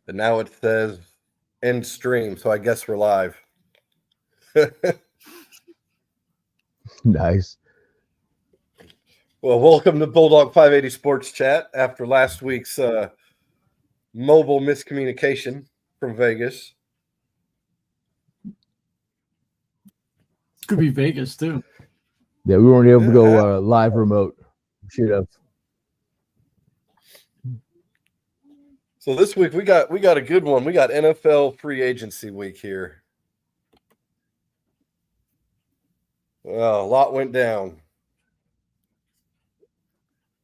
And now it says end stream, so I guess we're live. Nice. Well, welcome to Bulldog 580 Sports Chat after last week's mobile miscommunication from Vegas. Could be Vegas too. Yeah, we weren't able to go live remote. Should have. So this week we got a good one. We got NFL free agency week here. Well, a lot went down.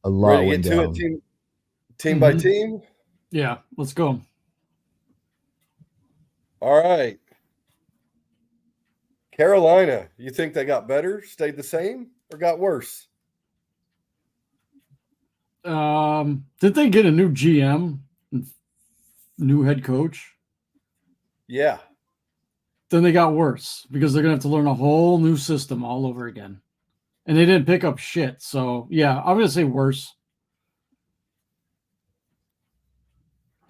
A lot Ready to went get to down. it team by team? Yeah, let's go. All right. Carolina, you think they got better, stayed the same, or got worse? Did they get a new GM, new head coach? Yeah. Then they got worse because they're gonna have to learn a whole new system all over again. And they didn't pick up shit. So yeah, I'm gonna say worse.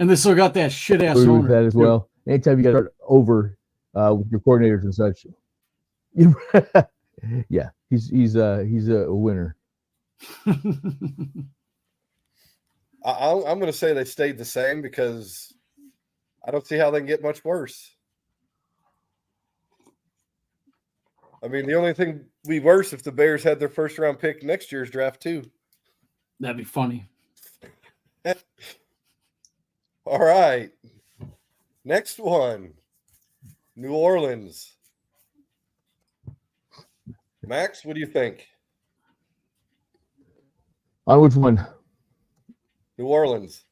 And they still got that shit ass Agree owner with that as well. Anytime you got to start over with your coordinators and such. Yeah, he's a winner. I'm going to say they stayed the same because I don't see how they can get much worse. I mean, the only thing would be worse if the Bears had their first round pick next year's draft too. That'd be funny. All right. Next one. New Orleans. Max, what do you think? On which one? New Orleans.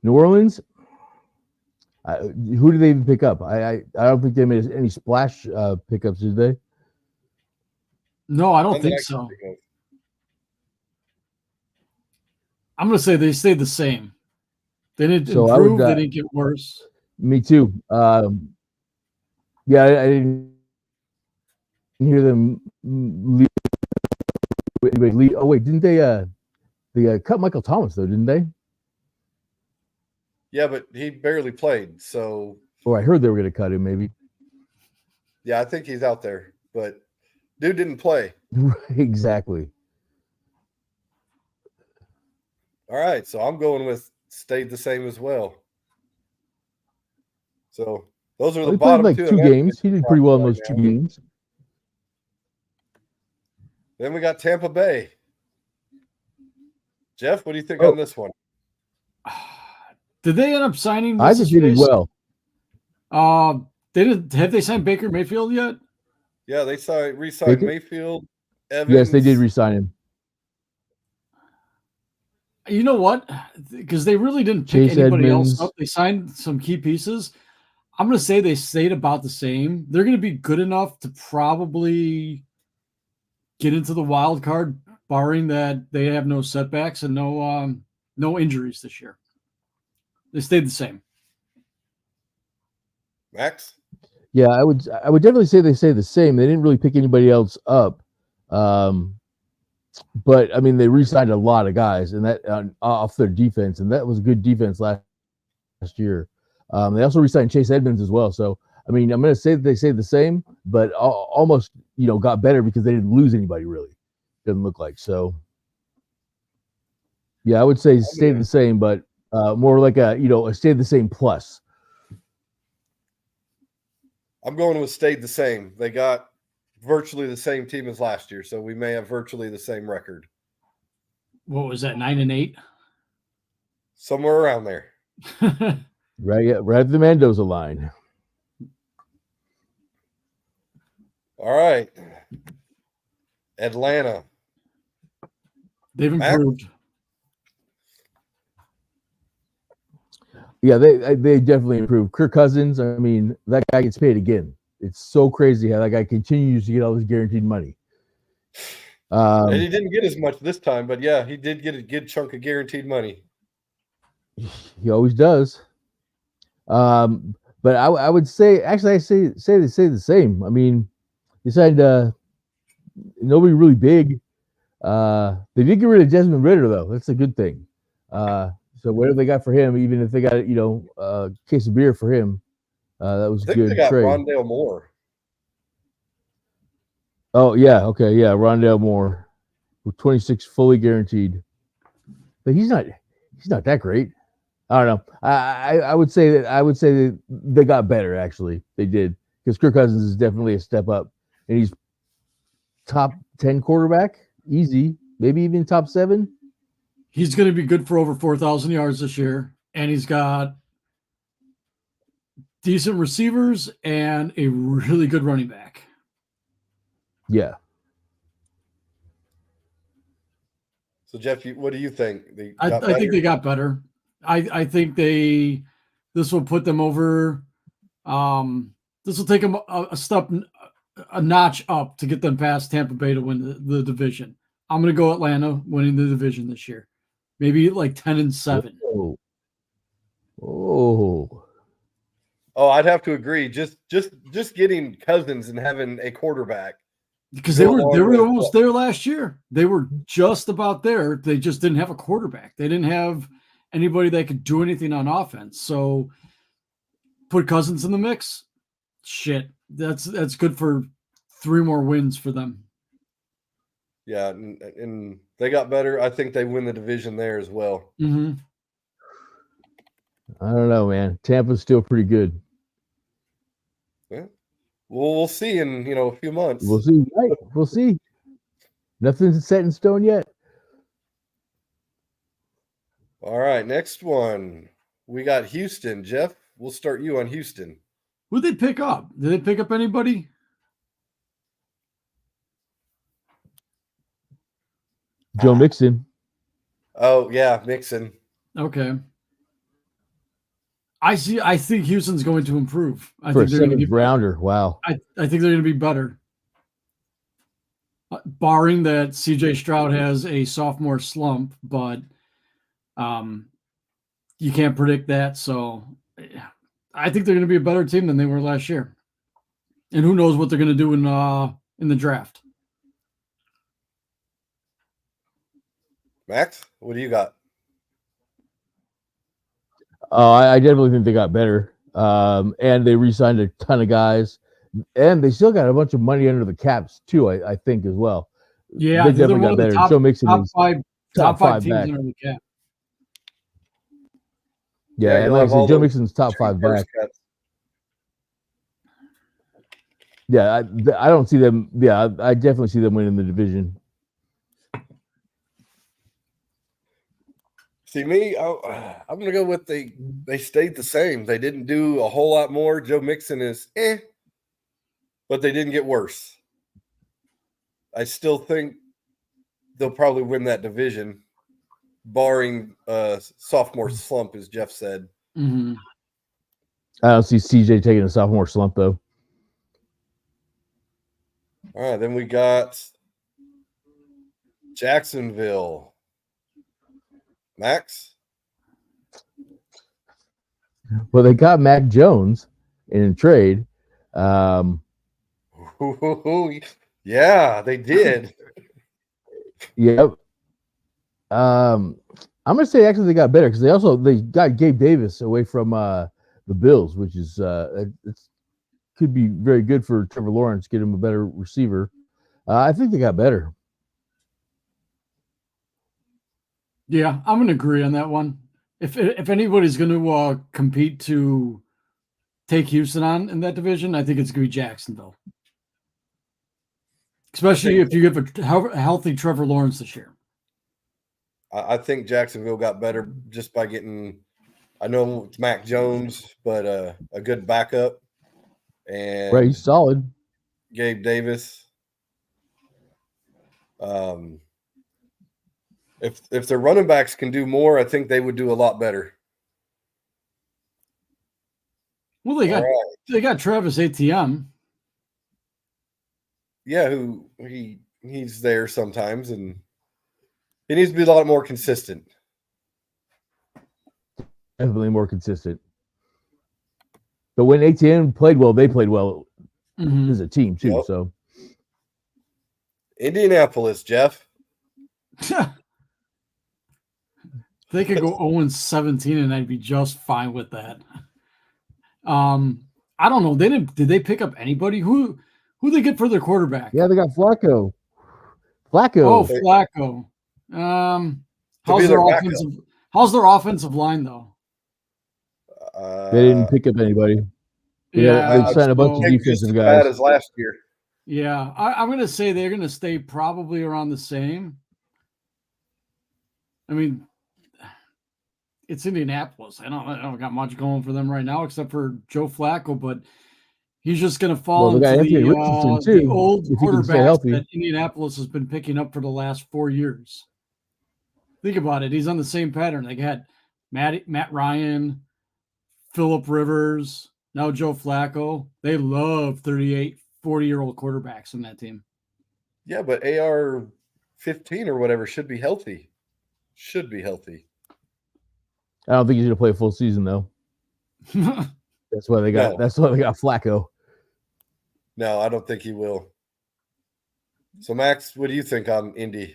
New Orleans? Who did they even pick up? I don't think they made any splash pickups, did they? No, I don't think so. I'm going to say they stayed the same. They didn't improve. They didn't get worse. Me too. Yeah, I didn't hear them leave. Oh wait, didn't they? They cut Michael Thomas though, didn't they? Yeah, but he barely played. So. Oh, I heard they were going to cut him. Maybe. Yeah, I think he's out there, but dude didn't play. Exactly. All right, so I'm going with stayed the same as well. So those are the bottom two games. He did pretty well in those 2 games. Then we got Tampa Bay. Jeff, what do you think on this one? Did they end up signing? I just did well. They did. Have they signed Baker Mayfield yet? Yeah, they re-signed Mayfield. Evans. Yes, they did re-sign him. You know what? Because they really didn't pick anybody else up. They signed some key pieces. I'm going to say they stayed about the same. They're going to be good enough to probably get into the wild card, barring that they have no setbacks and no injuries this year. They stayed the same. Max? Yeah, I would definitely say they stay the same. They didn't really pick anybody else up. But I mean, they re-signed a lot of guys, and that off their defense, and that was a good defense last year. They also re-signed Chase Edmonds as well. So I mean, I'm going to say that they stayed the same, but almost got better because they didn't lose anybody really. Doesn't look like so. Yeah, I would say stayed the same, but more like a stayed the same plus. I'm going with stayed the same. They got virtually the same team as last year, so we may have virtually the same record. What was that, 9-8? Somewhere around there. Right at the Mendoza line. All right. Atlanta. They've improved. Yeah, they definitely improved. Kirk Cousins, I mean, that guy gets paid again. It's so crazy how that guy continues to get all this guaranteed money. And he didn't get as much this time, but yeah, he did get a good chunk of guaranteed money. He always does. But I would say, actually, I say they say the same. I mean, they signed nobody really big. They did get rid of Desmond Ridder though. That's a good thing. So whatever they got for him, even if they got a case of beer for him, that was I think good they got trade. Rondale Moore. Oh yeah, okay, yeah, Rondale Moore with 26 fully guaranteed, but he's not that great. I don't know. I would say that they got better, actually. They did, because Kirk Cousins is definitely a step up, and he's top 10 quarterback, easy, maybe even top 7. He's going to be good for over 4,000 yards this year, and he's got decent receivers and a really good running back. Yeah. So Jeff, what do you think? I think they got better. I think this will put them over. This will take them a notch up to get them past Tampa Bay to win the division. I'm going to go Atlanta winning the division this year, maybe like 10-7. Oh, I'd have to agree. Just getting Cousins and having a quarterback, because they were almost there last year. They were just about there. They just didn't have a quarterback. They didn't have anybody that could do anything on offense. So put Cousins in the mix. Shit, that's good for 3 more wins for them. Yeah, and they got better. I think they win the division there as well. Mm-hmm. I don't know, man. Tampa's still pretty good. Yeah. Well, we'll see in a few months. We'll see. Right. We'll see. Nothing's set in stone yet. All right, next one. We got Houston. Jeff, we'll start you on Houston. Who'd they pick up? Did they pick up anybody? Joe Mixon. Oh, yeah, Mixon. Okay. I think Houston's going to improve. I For think a they're going to seventh rounder. Wow. I think they're going to be better. Barring that CJ Stroud has a sophomore slump, but you can't predict that. So I think they're going to be a better team than they were last year. And who knows what they're going to do in the draft. Max, what do you got? I definitely think they got better. And they re-signed a ton of guys. And they still got a bunch of money under the caps, too, I think, as well. Yeah, they definitely got better. Joe Mixon is top five teams back. under the cap. Yeah, and like I said, Joe Mixon's top 5 back. Yeah, I don't see them. Yeah, I definitely see them winning the division. See me, I'm gonna go with they stayed the same. They didn't do a whole lot more. Joe Mixon is but they didn't get worse. I still think they'll probably win that division, barring a sophomore slump, as Jeff said. Mm-hmm. I don't see CJ taking a sophomore slump, though. All right, then we got Jacksonville. Max? Well, they got Mac Jones in a trade. Yeah, they did. Yep. I'm gonna say actually they got better because they got Gabe Davis away from the Bills, which is it could be very good for Trevor Lawrence, get him a better receiver. I think they got better. Yeah, I'm going to agree on that one. If anybody's going to compete to take Houston on in that division, I think it's going to be Jacksonville. Especially if you give a healthy Trevor Lawrence this year. I think Jacksonville got better just by getting, I know it's Mac Jones, but a good backup. And right, he's solid. Gabe Davis. If their running backs can do more, I think they would do a lot better. Well, they got Travis Etienne. Yeah, he's there sometimes, and he needs to be a lot more consistent. Definitely more consistent. But when Etienne played well, they played well as a team too. Yep. So Indianapolis, Jeff. They could go 0-17 and I'd be just fine with that. I don't know. Did they pick up anybody? Who they get for their quarterback? Yeah, they got Flacco. Oh, Flacco. How's their offensive line though? They didn't pick up anybody. They signed a bunch of defensive guys. Bad as last year. Yeah, I'm going to say they're going to stay probably around the same. I mean, it's Indianapolis. I don't got much going for them right now except for Joe Flacco, but he's just going to fall into the old quarterbacks that Indianapolis has been picking up for the last 4 years. Think about it. He's on the same pattern. They had Matt Ryan, Phillip Rivers, now Joe Flacco. They love 38, 40-year-old quarterbacks in that team. Yeah, but AR-15 or whatever should be healthy. Should be healthy. I don't think he's going to play a full season though. That's why they got Flacco. No, I don't think he will. So Max, what do you think on Indy?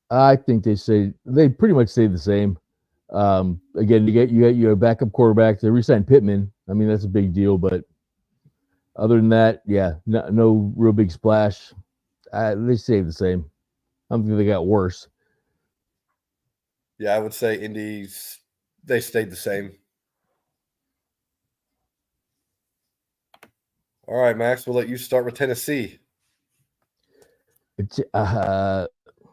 I think they pretty much stay the same. Again, you get your backup quarterback. They re-signed Pittman. I mean, that's a big deal, but other than that, yeah, no real big splash. They stay the same. I don't think they got worse. Yeah, I would say they stayed the same. All right, Max, we'll let you start with Tennessee. I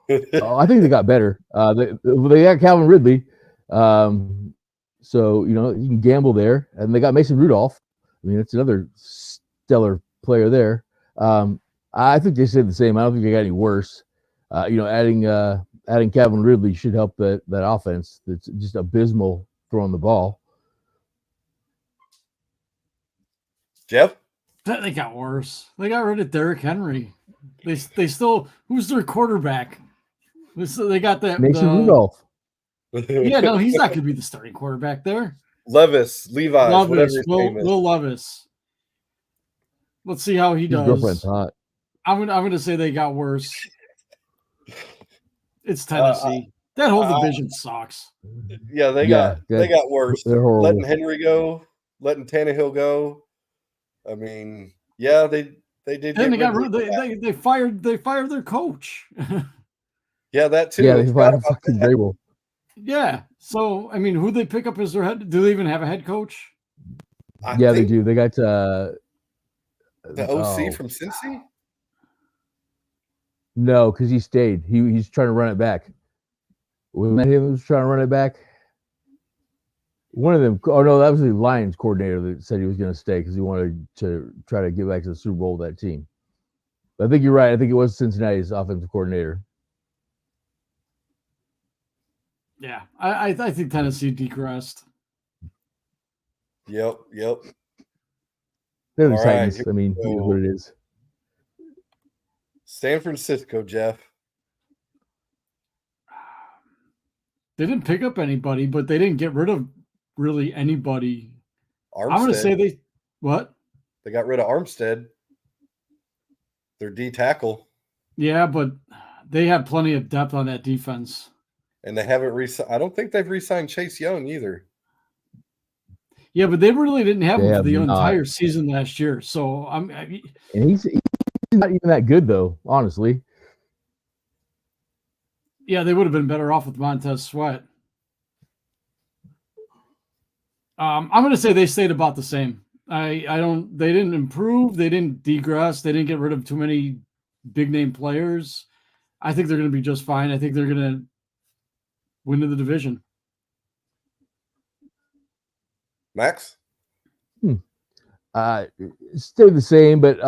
think they got better. They got Calvin Ridley. So, you can gamble there. And they got Mason Rudolph. I mean, it's another stellar player there. I think they stayed the same. I don't think they got any worse. Adding Calvin Ridley should help that offense. That's just abysmal throwing the ball. Jeff? They got worse. They got rid of Derrick Henry. They still, who's their quarterback? They got that Mason Rudolph. Yeah, no, he's not going to be the starting quarterback there. Levis, whatever his name is. Will Levis. Let's see how he does. His girlfriend's hot. I'm going to say they got worse. It's Tennessee. That whole division sucks. Yeah, they got worse. They're horrible. Letting Henry go, letting Tannehill go. I mean, yeah, they did. And they fired their coach. Yeah, that too. Yeah, they fired fucking Vrabel. Yeah. So I mean, who they pick up as their head? Do they even have a head coach? They do. They got the OC from Cincy. No, because he stayed. He's trying to run it back. Wasn't that him who was trying to run it back? One of them. Oh no, that was the Lions coordinator that said he was going to stay because he wanted to try to get back to the Super Bowl with that team. But I think you're right. I think it was Cincinnati's offensive coordinator. Yeah, I think Tennessee degressed. Yep. They're the Titans. I mean, it is what it is. San Francisco, Jeff. They didn't pick up anybody, but they didn't get rid of really anybody. Armstead. I'm going to say what? They got rid of Armstead. Their D tackle. Yeah, but they have plenty of depth on that defense. And they haven't I don't think they've re-signed Chase Young either. Yeah, but they really didn't have him for the entire season last year. So and he's not even that good though, honestly. Yeah, they would have been better off with Montez Sweat. I'm going to say they stayed about the same. They didn't improve. They didn't degress. They didn't get rid of too many big name players. I think they're going to be just fine. I think they're going to win the division. Max? Stay the same, but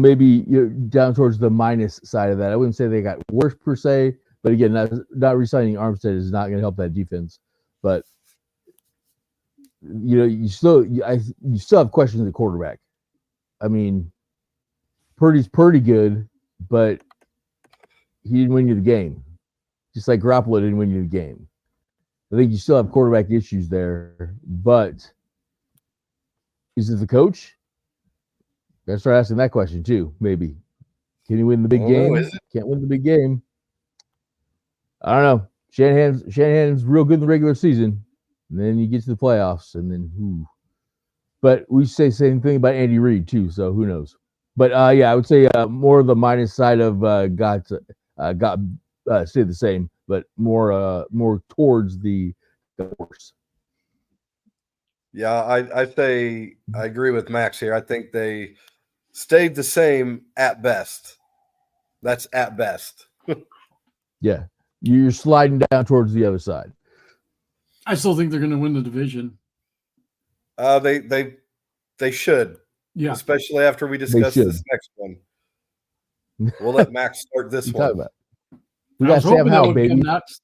maybe you're down towards the minus side of that. I wouldn't say they got worse per se, but again, not re-signing Armstead is not going to help that defense. But you still have questions at quarterback. I mean, Purdy's pretty good, but he didn't win you the game. Just like Garoppolo didn't win you the game. I think you still have quarterback issues there, but is it the coach? Gotta start asking that question too. Maybe can he win the big game? Can't win the big game. I don't know. Shanahan's real good in the regular season, and then you get to the playoffs, and then But we say the same thing about Andy Reid too, so who knows? But yeah, I would say more of the minus side of got stayed the same, but more towards the worse. Yeah, I say I agree with Max here. I think they stayed the same at best. That's at best. Yeah, you're sliding down towards the other side. I still think they're going to win the division. They should. Yeah, especially after we discuss this next one. We'll let Max start this one. We got Sam Howell, baby. Next.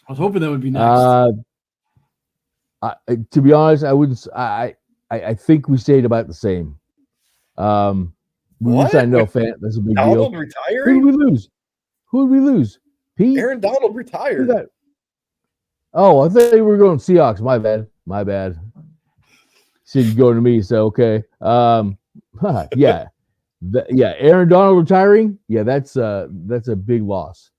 I was hoping that would be next. To be honest, I wouldn't. I think we stayed about the same. We signed Noah Fant. That's a big Donald deal. Retiring? Who did we lose? Pete? Aaron Donald retired. Oh, I thought we were going Seahawks. My bad. Said you going to me, so okay. Yeah. Aaron Donald retiring. Yeah, that's a big loss.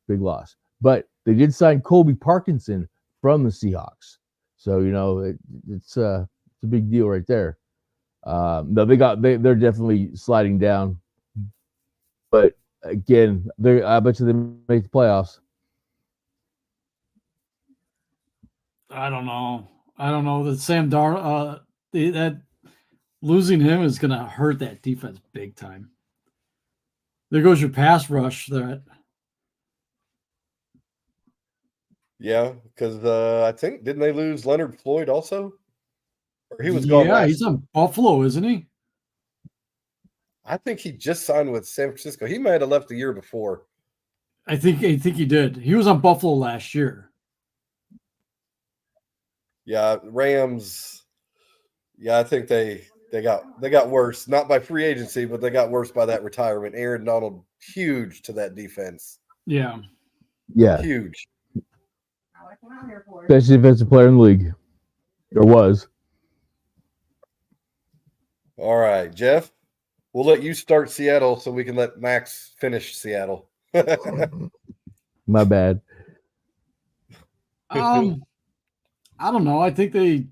Big loss. But they did sign Colby Parkinson from the Seahawks. So, it's a big deal right there. No, they're definitely sliding down. But again, I bet you they make the playoffs. I don't know that Sam Darnold, that losing him is going to hurt that defense big time. There goes your pass rush threat. Yeah, because I think didn't they lose Leonard Floyd also? Or he was gone. Yeah, he's on Buffalo, isn't he? I think he just signed with San Francisco. He might have left the year before. I think he did. He was on Buffalo last year. Yeah, Rams. Yeah, I think they got worse. Not by free agency, but they got worse by that retirement. Aaron Donald, huge to that defense. Yeah. Huge. Best defensive player in the league. Or was. All right, Jeff. We'll let you start Seattle so we can let Max finish Seattle. My bad. I don't know. I think they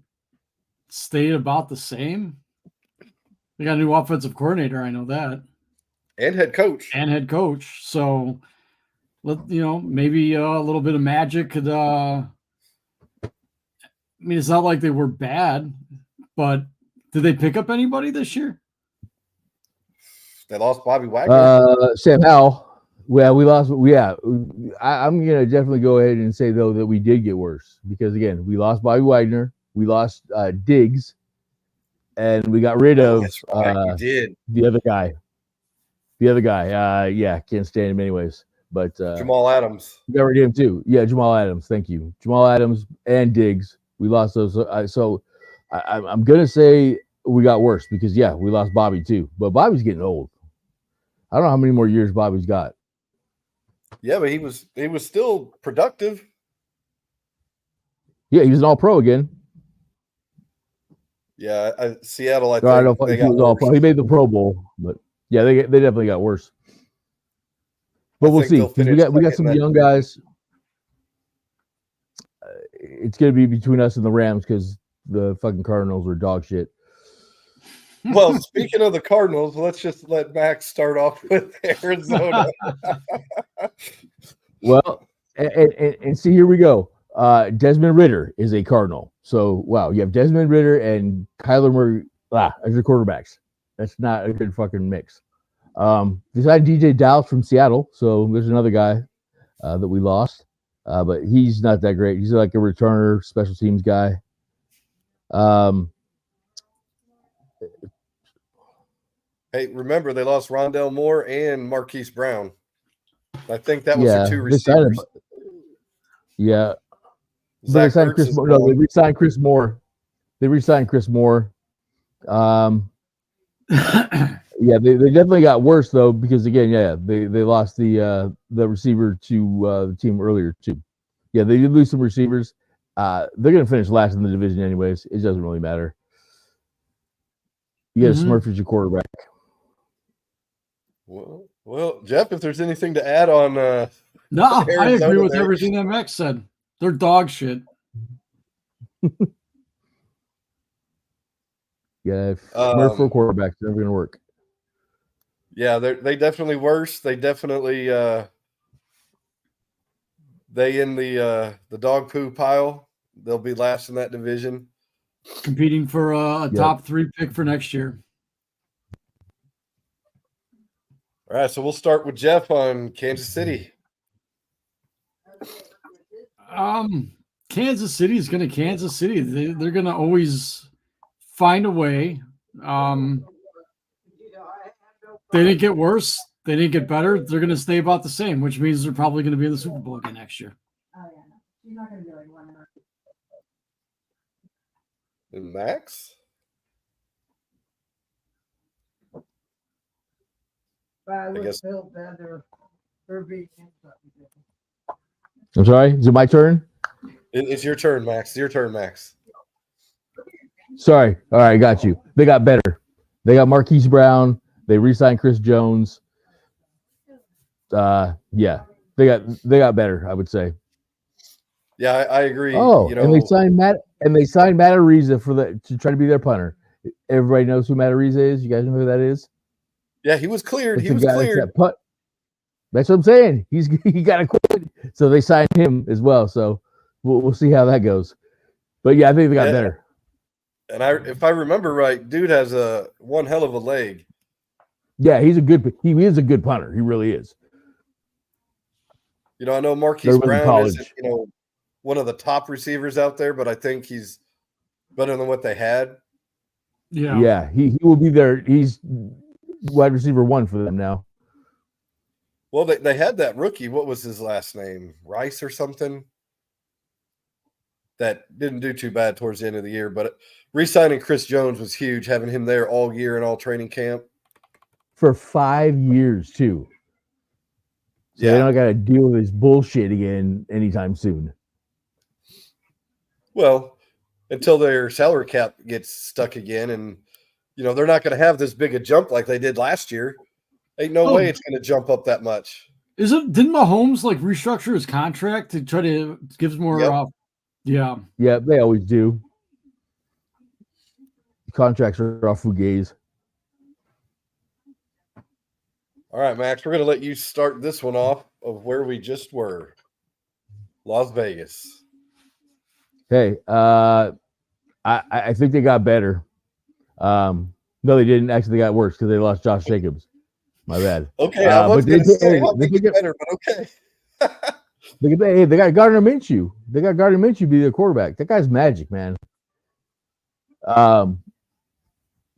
stayed about the same. They got a new offensive coordinator. I know that. And head coach. So, maybe a little bit of magic could. It's not like they were bad, but did they pick up anybody this year? They lost Bobby Wagner. Sam Howell. Well, we lost. Yeah, I'm gonna definitely go ahead and say though that we did get worse because again, we lost Bobby Wagner, we lost Diggs, and we got rid of the other guy. Yeah, can't stand him anyways. But Jamal Adams. We got rid of him too. Yeah, Jamal Adams. Thank you, Jamal Adams and Diggs. We lost those. So I'm gonna say we got worse because we lost Bobby too. But Bobby's getting old. I don't know how many more years Bobby's got. Yeah, but he was still productive. Yeah, he was an All-Pro again. Yeah, Seattle. I don't think know if he was All-Pro. He made the Pro Bowl, but yeah, they definitely got worse. But we'll see. We got some young guys. It's going to be between us and the Rams because the fucking Cardinals are dog shit. Well, speaking of the Cardinals, let's just let Max start off with Arizona. Well, and see, here we go. Desmond Ridder is a Cardinal. So, wow, you have Desmond Ridder and Kyler Murray as your quarterbacks. That's not a good fucking mix. They signed DJ Dallas from Seattle. So, there's another guy that we lost. But he's not that great. He's like a returner, special teams guy. Hey, remember they lost Rondale Moore and Marquise Brown. I think that was the two receivers. Yeah. They signed Chris Moore. No, they re-signed Chris Moore. They they definitely got worse though because again, they lost the receiver to the team earlier too. Yeah, they did lose some receivers. They're gonna finish last in the division anyways. It doesn't really matter. You got Smurf as your quarterback. Well, Jeff, if there's anything to add on No, I agree Arizona with there. everything that Max said. They're dog shit. Yeah, if Smurf for quarterbacks, never going to work. Yeah, they definitely worse. They definitely they in the dog poo pile. They'll be last in that division. Competing for a top 3 pick for next year. All right, so we'll start with Jeff on Kansas City. Kansas City is going to Kansas City. They're going to always find a way. They didn't get worse. They didn't get better. They're going to stay about the same, which means they're probably going to be in the Super Bowl again next year. And Max? I guess- feel better for being in something. I'm sorry. Is it my turn? It's your turn, Max. Your turn, Max. Sorry. All right, got you. They got better. They got Marquise Brown. They re-signed Chris Jones. Yeah, they got better, I would say. Yeah, I agree. Oh, you know, and they signed Matt Ariza to try to be their punter. Everybody knows who Matt Ariza is. You guys know who that is? yeah, he was cleared. That's He the was guy that's cleared. that punt. That's what I'm saying. He got to quit, so they signed him as well. So we'll see how that goes. But yeah, I think they got Yeah. better. And if I remember right, dude has one hell of a leg. Yeah, he is a good punter. He really is. You know, I know Marquise They're really Brown college. isn't, one of the top receivers out there, but I think he's better than what they had. Yeah. He will be there. He's wide receiver 1 for them now. Well, they had that rookie. What was his last name? Rice or something? That didn't do too bad towards the end of the year. But re-signing Chris Jones was huge, having him there all year and all training camp. For 5 years too. So Yeah. they don't got to deal with this bullshit again anytime soon. Well, until their salary cap gets stuck again, and they're not going to have this big a jump like they did last year. Ain't no way it's going to jump up that much. Didn't Mahomes restructure his contract to try to give more Yep. Yeah. Yeah, they always do. Contracts are off fugazi. All right, Max, we're going to let you start this one off of where we just were. Las Vegas. Hey, I think they got better. No, they didn't. Actually, they got worse because they lost Josh Jacobs. My bad. Okay, I was but going to say they how they get get better, but okay. They got Gardner Minshew. They got Gardner Minshew be their quarterback. That guy's magic, man.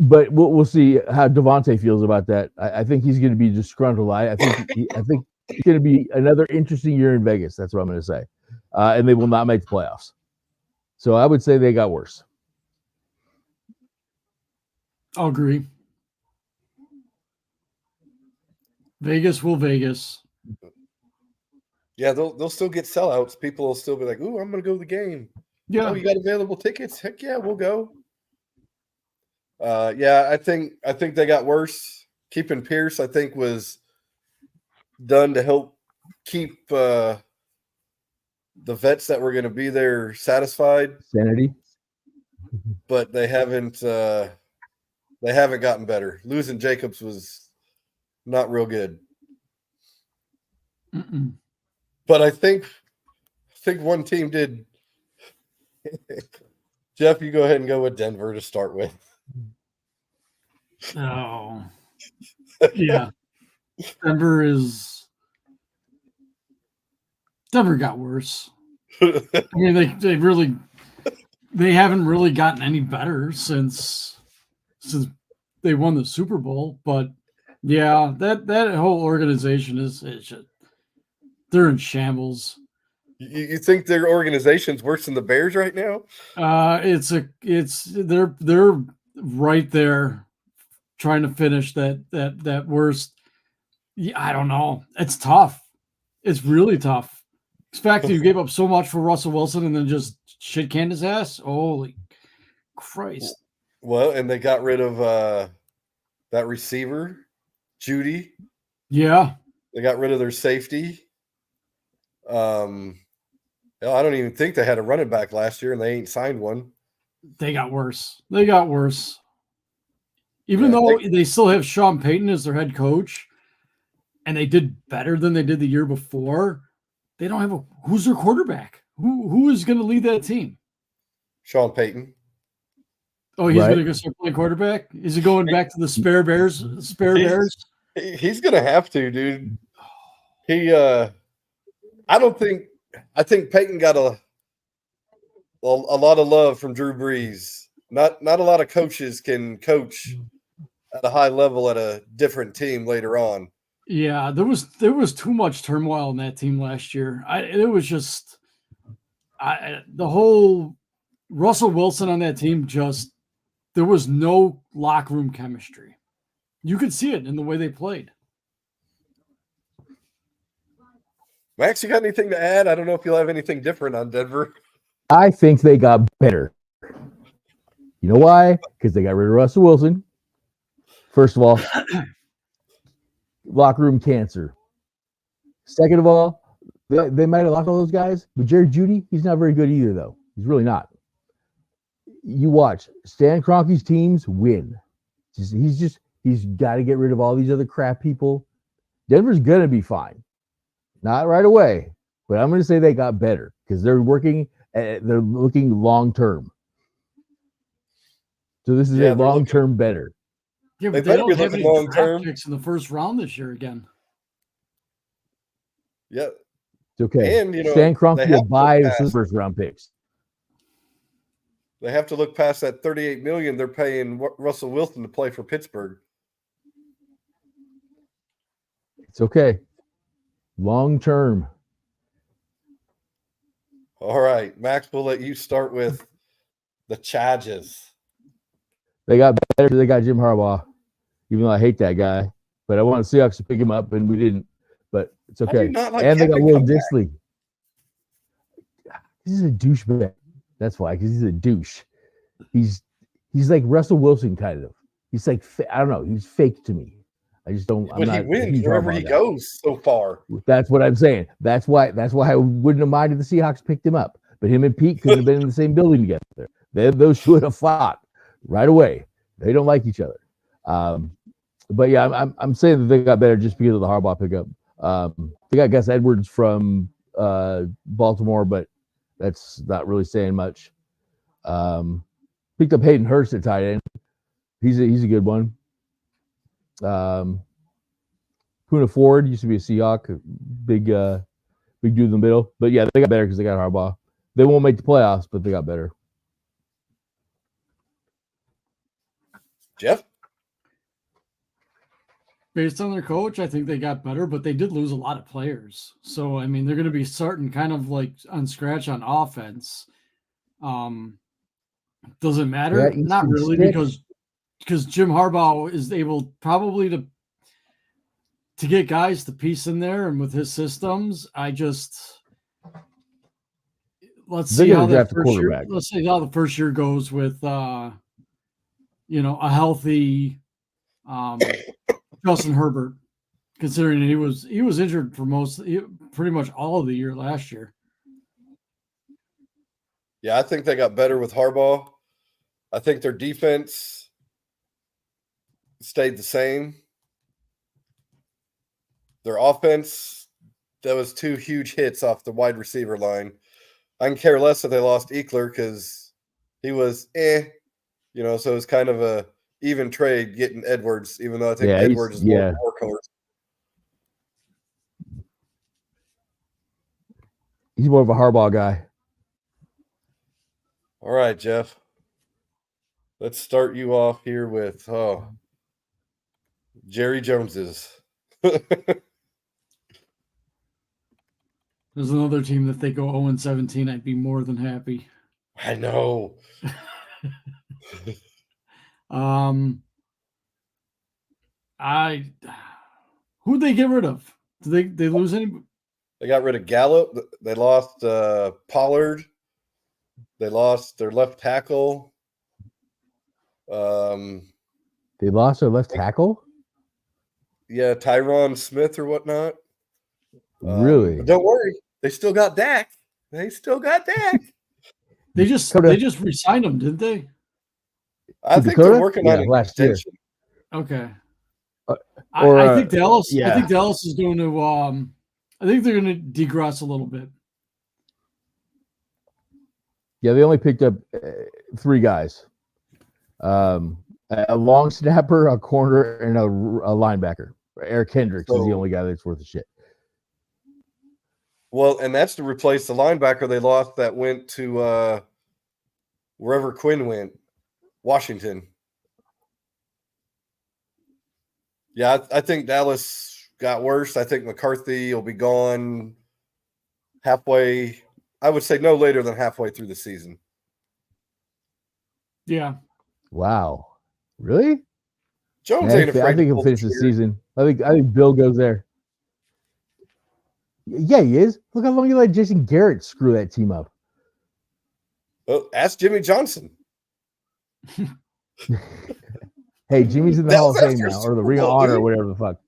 But we'll see how Devontae feels about that. I think he's going to be disgruntled. I think it's going to be another interesting year in Vegas. That's what I'm going to say. And they will not make the playoffs. So I would say they got worse. I'll agree. Vegas will Vegas. Yeah, they'll still get sellouts. People will still be like, "Ooh, I'm going to go to the game." Yeah. Oh, you got available tickets? Heck yeah, we'll go. Yeah, I think they got worse. Keeping Pierce, I think, was done to help keep the vets that were going to be there satisfied. Sanity. But they haven't gotten better. Losing Jacobs was not real good. Mm-mm. But I think one team did. Jeff, you go ahead and go with Denver to start with. Oh. Yeah. Denver got worse. I mean, they haven't really gotten any better since they won the Super Bowl. But yeah, that whole organization they're in shambles. You think their organization's worse than the Bears right now? They're right there trying to finish that worst. Yeah, I don't know. It's tough. It's really tough. The fact that you gave up so much for Russell Wilson and then just shit canned his ass. Holy Christ. Well, and they got rid of that receiver, Judy. Yeah. They got rid of their safety. Hell, I don't even think they had a running back last year, and they ain't signed one. They got worse. They got worse. Even Yeah, though they still have Sean Payton as their head coach, and they did better than they did the year before, they don't have who's their quarterback? Who is going to lead that team? Sean Payton. Oh, he's Right. going to go start playing quarterback? Is he going back to the spare Bears? He's gonna have to, dude. I think Peyton got a lot of love from Drew Brees. Not a lot of coaches can coach at a high level at a different team later on. Yeah, there was too much turmoil in that team last year. It was just the whole Russell Wilson on that team, just there was no locker room chemistry. You could see it in the way they played. Max, you got anything to add? I don't know if you'll have anything different on Denver. I think they got better. You know why? Because they got rid of Russell Wilson. First of all, locker room cancer. Second of all, they might have lost all those guys, but Jerry Jeudy, he's not very good either, though. He's really not. You watch Stan Kroenke's teams win. He's got to get rid of all these other crap people. Denver's gonna be fine. Not right away, but I'm going to say they got better because they're looking long term. So this is a long term better. Yeah, but They they better don't be have looking any long draft term. picks in the first round this year again. Yeah. It's okay. And, Stan Kroenke they will have to buy pass. the first round picks. They have to look past that $38 million they're paying Russell Wilson to play for Pittsburgh. It's okay. Long term. All right, Max, we'll let you start with the Chargers. They got better. They got Jim Harbaugh, even though I hate that guy. But I want the Seahawks to pick him up, and we didn't. But it's How do okay. you not like And they got Kevin Will come back? Dissly. He's a douchebag. That's why, because he's a douche. He's like Russell Wilson, kind of. He's like, I don't know. He's fake to me. I just don't. But he wins wherever he goes so far. That's what I'm saying. That's why I wouldn't have minded the Seahawks picked him up. But him and Pete couldn't have been in the same building together. Those two would have fought right away. They don't like each other. But yeah, I'm saying that they got better just because of the Harbaugh pickup. They got Gus Edwards from Baltimore, but that's not really saying much. Picked up Hayden Hurst at tight end. He's a good one. Poona Ford used to be a Seahawk, big dude in the middle. But yeah, they got better because they got Harbaugh. They won't make the playoffs, but they got better. Jeff? Based on their coach, I think they got better, but they did lose a lot of players. So I mean, they're going to be starting kind of like on scratch on offense. Does it matter? Yeah, Not really, sticks. because Jim Harbaugh is able probably to get guys to piece in there, and with his systems, let's see how that first year. Let's see how the first year goes with a healthy Justin Herbert, considering he was injured for pretty much all of the year last year. Yeah, I think they got better with Harbaugh. I think their defense stayed the same. Their offense, that was two huge hits off the wide receiver line. I can care less if they lost Eckler because he was so it's kind of a even trade getting Edwards, even though I think Edwards is more workhorse. He's more of a Harbaugh guy. All right, Jeff. Let's start you off here with Jerry Jones's. There's another team that they go 0-17. I'd be more than happy. I know. Who'd they get rid of? Did they lose any? They got rid of Gallup. They lost Pollard. They lost their left tackle. They lost their left tackle? Yeah, Tyron Smith or whatnot. Really? Don't worry. They still got Dak. They still got Dak. They just re-signed him, didn't they? I think they're working on an last year. extension. Okay. Or, I think Dallas. yeah. I think Dallas is going to. I think they're going to degress a little bit. Yeah, they only picked up 3 guys. A long snapper, a corner, and a linebacker. Eric Hendricks is the only guy that's worth a shit. Well, and that's to replace the linebacker they lost that went to wherever Quinn went, Washington. Yeah, I think Dallas got worse. I think McCarthy will be gone halfway. I would say no later than halfway through the season. Yeah. Wow. Really? Jones Man, ain't afraid. I think he'll finish the season. I think Bill goes there. Yeah, he is. Look how long you let Jason Garrett screw that team up. Oh, ask Jimmy Johnson. Hey, Jimmy's in the Hall of Fame now, or the Ring of Honor, or whatever the fuck.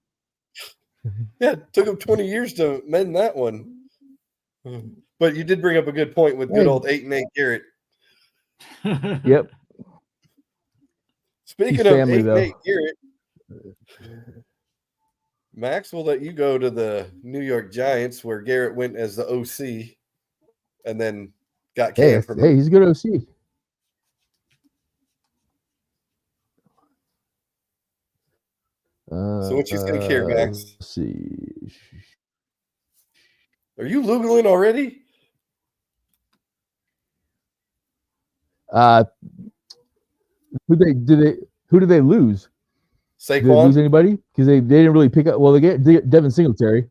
Yeah, it took him 20 years to mend that one. But you did bring up a good point with good old 8-8 Garrett. Yep. Speaking of 8-8 Garrett, Max will let you go to the New York Giants, where Garrett went as the OC, and then got canned from. Hey, he's a good OC. So what you think here, Max? Let's see. Are you Googling already? Who did they lose? Saquon. Did they lose anybody? Because they didn't really pick up. Well, they get Devin Singletary.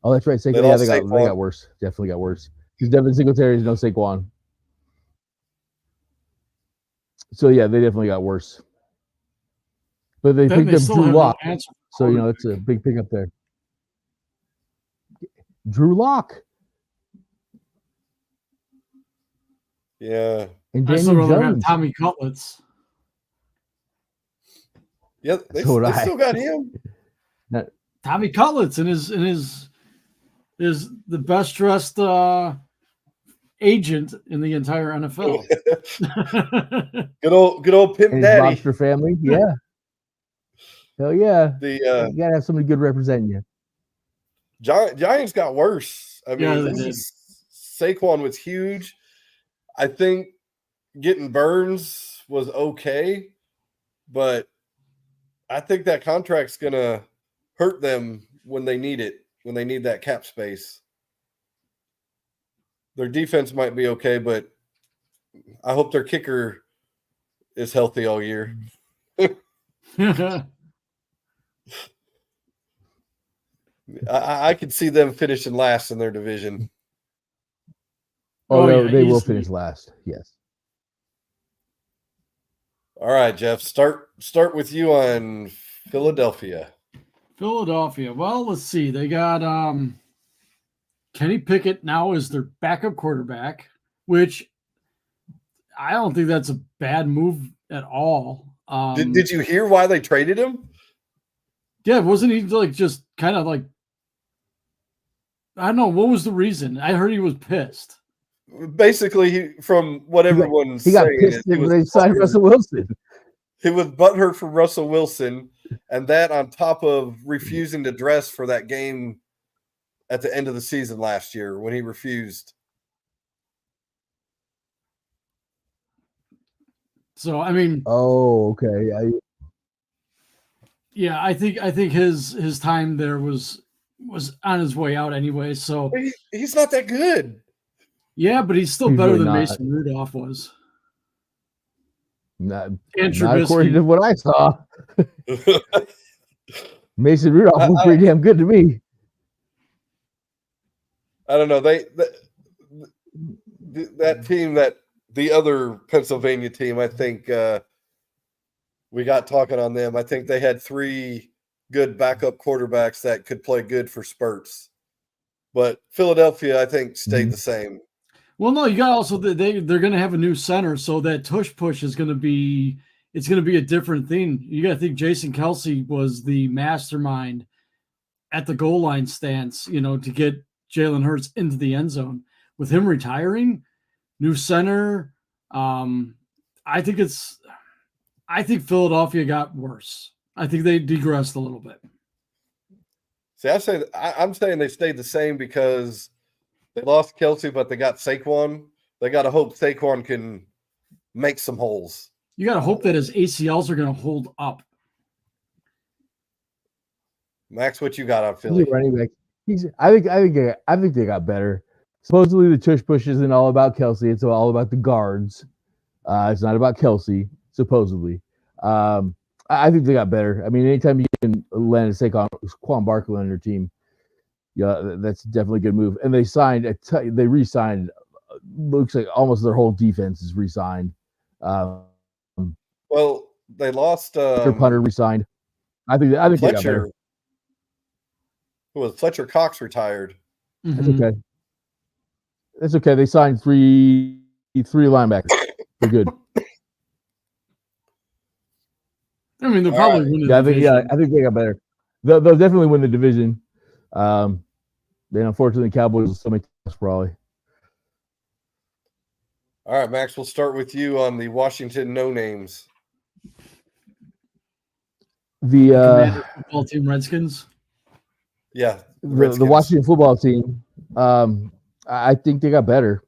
Oh, that's right. Saquon. Yeah, they got worse. Definitely got worse. Because Devin Singletary is no Saquon. So yeah, they definitely got worse. But they picked up Drew Lock. So that's a big pickup there. Drew Lock. Yeah. And I Daniel still rather have Jones. Tommy Cutlets. Yeah, they still got him. Tommy Cutlets and is the best dressed agent in the entire NFL. good old Pimp and his Daddy. Lobster family. Yeah. Hell yeah. You gotta have somebody good representing you. Giants got worse. I mean, Yeah, they did. Saquon was huge. I think getting Burns was okay, but I think that contract's gonna hurt them when they need it, when they need that cap space. Their defense might be okay, but I hope their kicker is healthy all year. I could see them finishing last in their division. Oh, they will finish last. Yes. All right, Jeff. Start with you on Philadelphia. Philadelphia. Well, let's see. They got Kenny Pickett now as their backup quarterback, which I don't think that's a bad move at all. Did you hear why they traded him? Yeah, wasn't he just kind of I don't know, what was the reason? I heard he was pissed. Basically, from what everyone's saying, he got pissed when they signed Russell Wilson. He was butthurt for Russell Wilson, and that on top of refusing to dress for that game at the end of the season last year when he refused. So I mean, oh, okay. Yeah, I think his time there was on his way out anyway. So he's not that good. Yeah, but he's still better than Mason Rudolph was. Not according to what I saw. Mason Rudolph was pretty damn good to me. I don't know. That team, the other Pennsylvania team, I think we got talking on them. I think they had 3 good backup quarterbacks that could play good for spurts. But Philadelphia, I think, stayed the same. Well, no, you got also they're going to have a new center, so that tush push is going to be a different thing. You got to think Jason Kelce was the mastermind at the goal line stance, to get Jalen Hurts into the end zone. With him retiring, new center, I think Philadelphia got worse. I think they degressed a little bit. See, I'm saying they stayed the same because they lost Kelsey, but they got Saquon. They got to hope Saquon can make some holes. You got to hope that his ACLs are going to hold up. Max, what you got on Philly? He's a running back. I think they got better. Supposedly the tush push isn't all about Kelsey. It's all about the guards. It's not about Kelsey, supposedly. I think they got better. I mean, anytime you can land a Saquon Barkley on your team, yeah, that's definitely a good move. And they they re-signed. Looks like almost their whole defense is re-signed. Well, they lost. Their punter re-signed. I think they got better. Who was Fletcher Cox retired? That's okay. That's okay. They signed three linebackers. They're good. I mean, they'll probably win the division. I think they got better. They'll definitely win the division. Then unfortunately, Cowboys will still make the playoffs probably. All right, Max, we'll start with you on the Washington no-names. The football team Redskins. Yeah. The Washington football team, I think they got better.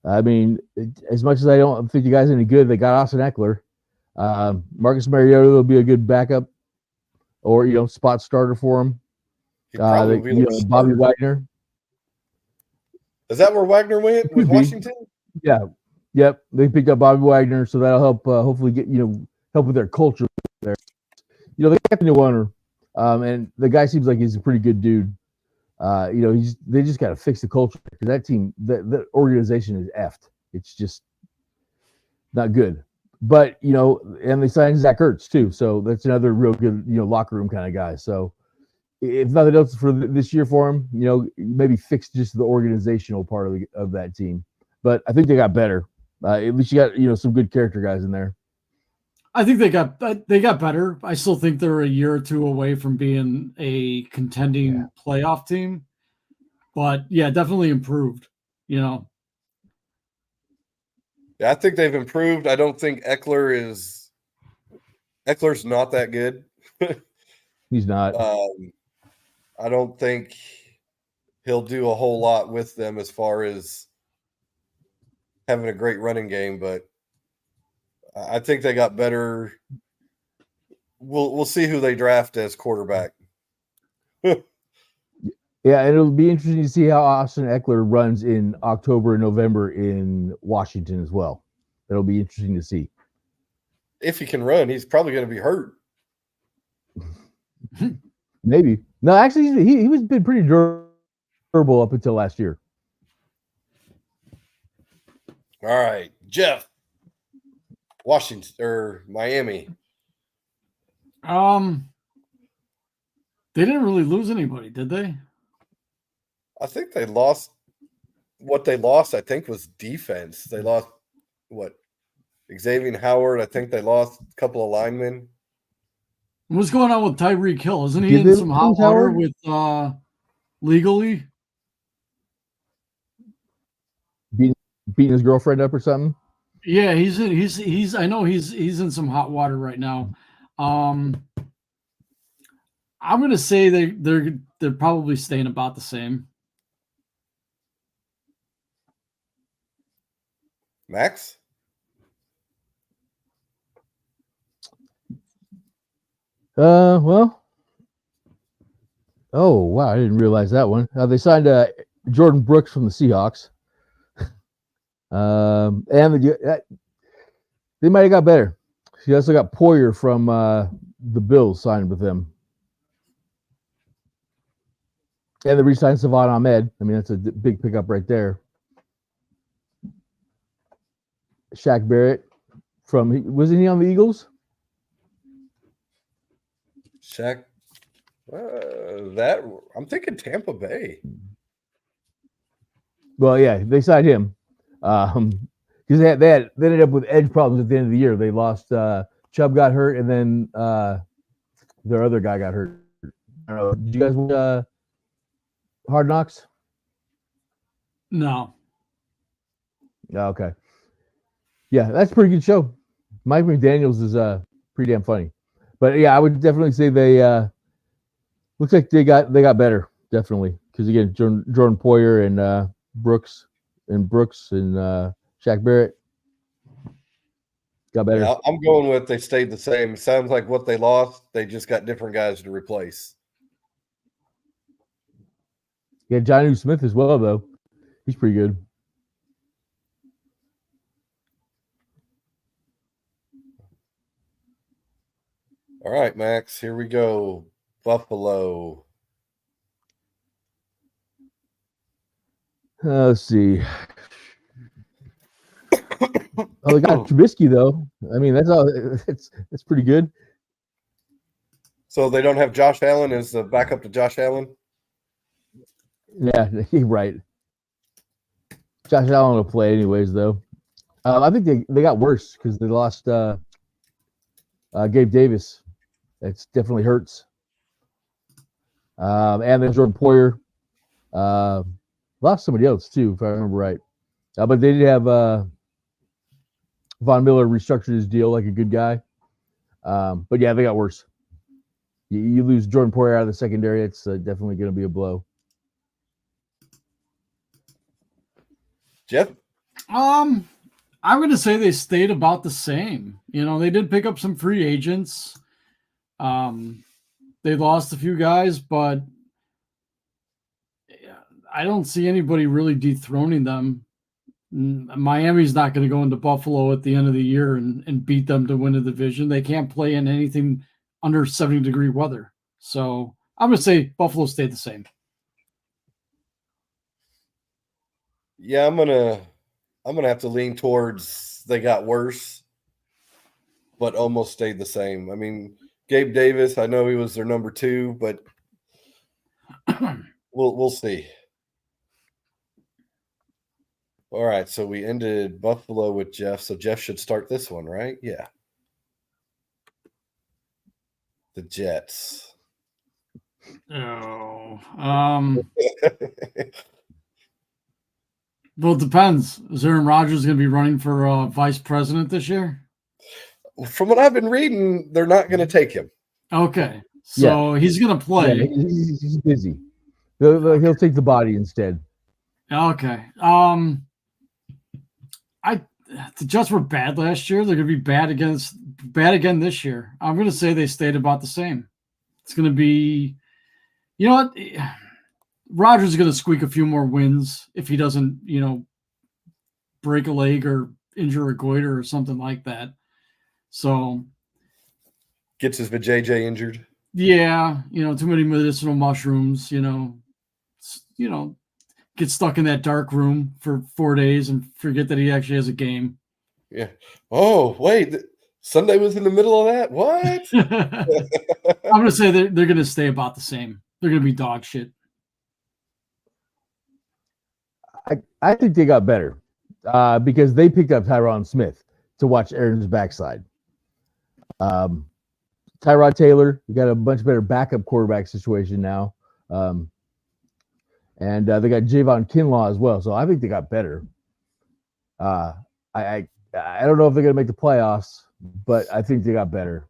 I mean, as much as I don't think the guy's any good, they got Austin Eckler. Marcus Mariota will be a good backup or, spot starter for him. Bobby Wagner. Is that where Wagner went with Washington? Yeah. Yep. They picked up Bobby Wagner, so that'll help hopefully get, help with their culture there. They got the new owner. And the guy seems like he's a pretty good dude. They just got to fix the culture because that team, the organization is effed. It's just not good. But and they signed Zach Ertz too, so that's another real good locker room kind of guy. So if nothing else for this year for him, maybe fix just the organizational part of that team. But I think they got better. At least you got some good character guys in there. I think they got better. I still think they're a year or two away from being a contending playoff team. But yeah, definitely improved. Yeah, I think they've improved. I don't think Eckler's not that good. He's not. I don't think he'll do a whole lot with them as far as having a great running game, but I think they got better. We'll see who they draft as quarterback. Yeah, and it'll be interesting to see how Austin Eckler runs in October and November in Washington as well. It'll be interesting to see. If he can run, he's probably going to be hurt. Maybe. No, actually, he was been pretty durable up until last year. All right, Jeff. Washington or Miami. They didn't really lose anybody, did they? I think they lost. What they lost, I think, was defense. They lost Xavier Howard. I think they lost a couple of linemen. What's going on with Tyreek Hill? Isn't he in some hot water with legally beating his girlfriend up or something? Yeah, he's I know he's in some hot water right now. I'm gonna say they're probably staying about the same. Max? Well. Oh, wow, I didn't realize that one. They signed Jordan Brooks from the Seahawks. And they might have got better. She also got Poyer from the Bills signed with them. And they re-signed Savon Ahmed. I mean, that's a big pickup right there. Shaq Barrett wasn't he on the Eagles? Shaq. I'm thinking Tampa Bay. Well, yeah, they signed him. Because they ended up with edge problems at the end of the year. They lost Chubb got hurt, and then their other guy got hurt. I don't know. Did you guys watch Hard Knocks? No. Okay. Yeah, that's a pretty good show. Mike McDaniels is pretty damn funny. But yeah, I would definitely say they looks like they got better, definitely. Because again, Jordan Poyer and Brooks and Shaq Barrett got better. Yeah, I'm going with they stayed the same. Sounds like what they lost, they just got different guys to replace. Yeah, Johnny Smith as well, though. He's pretty good. All right, Max, here we go. Buffalo. Let's see. Oh, they got Trubisky though. I mean, that's all. It's pretty good. So they don't have Josh Allen as the backup to Josh Allen? Yeah, right. Josh Allen will play anyways, though. I think they got worse because they lost Gabe Davis. That definitely hurts. And then Jordan Poyer. Lost somebody else too, if I remember right. But they did have Von Miller restructured his deal like a good guy. But yeah, they got worse. You lose Jordan Poyer out of the secondary, it's definitely going to be a blow. Jeff? I'm going to say they stayed about the same. You know, they did pick up some free agents. They lost a few guys, but I don't see anybody really dethroning them. Miami's not going to go into Buffalo at the end of the year and beat them to win the division. They can't play in anything under 70-degree weather. So I'm going to say Buffalo stayed the same. Yeah, I'm gonna have to lean towards they got worse, but almost stayed the same. I mean, Gabe Davis, I know he was their number 2, but we'll see. All right, so we ended Buffalo with Jeff, so Jeff should start this one, right? Yeah. The Jets. Oh, well, it depends. Is Aaron Rodgers going to be running for vice president this year? From what I've been reading, they're not going to take him. Okay, so he's going to play. Yeah, he's busy. He'll take the body instead. Okay. The Jets were bad last year. They're going to be bad again this year. I'm going to say they stayed about the same. It's going to be, you know what? Rodgers is going to squeak a few more wins if he doesn't, break a leg or injure a goiter or something like that. So gets his vajayjay injured. Yeah, too many medicinal mushrooms. Get stuck in that dark room for 4 days and forget that he actually has a game. Yeah. Oh, wait. Sunday was in the middle of that? What? I'm going to say they're going to stay about the same. They're going to be dog shit. I think they got better because they picked up Tyron Smith to watch Aaron's backside. Tyrod Taylor, we got a much better backup quarterback situation now. And they got Javon Kinlaw as well. So I think they got better. I don't know if they're going to make the playoffs, but I think they got better.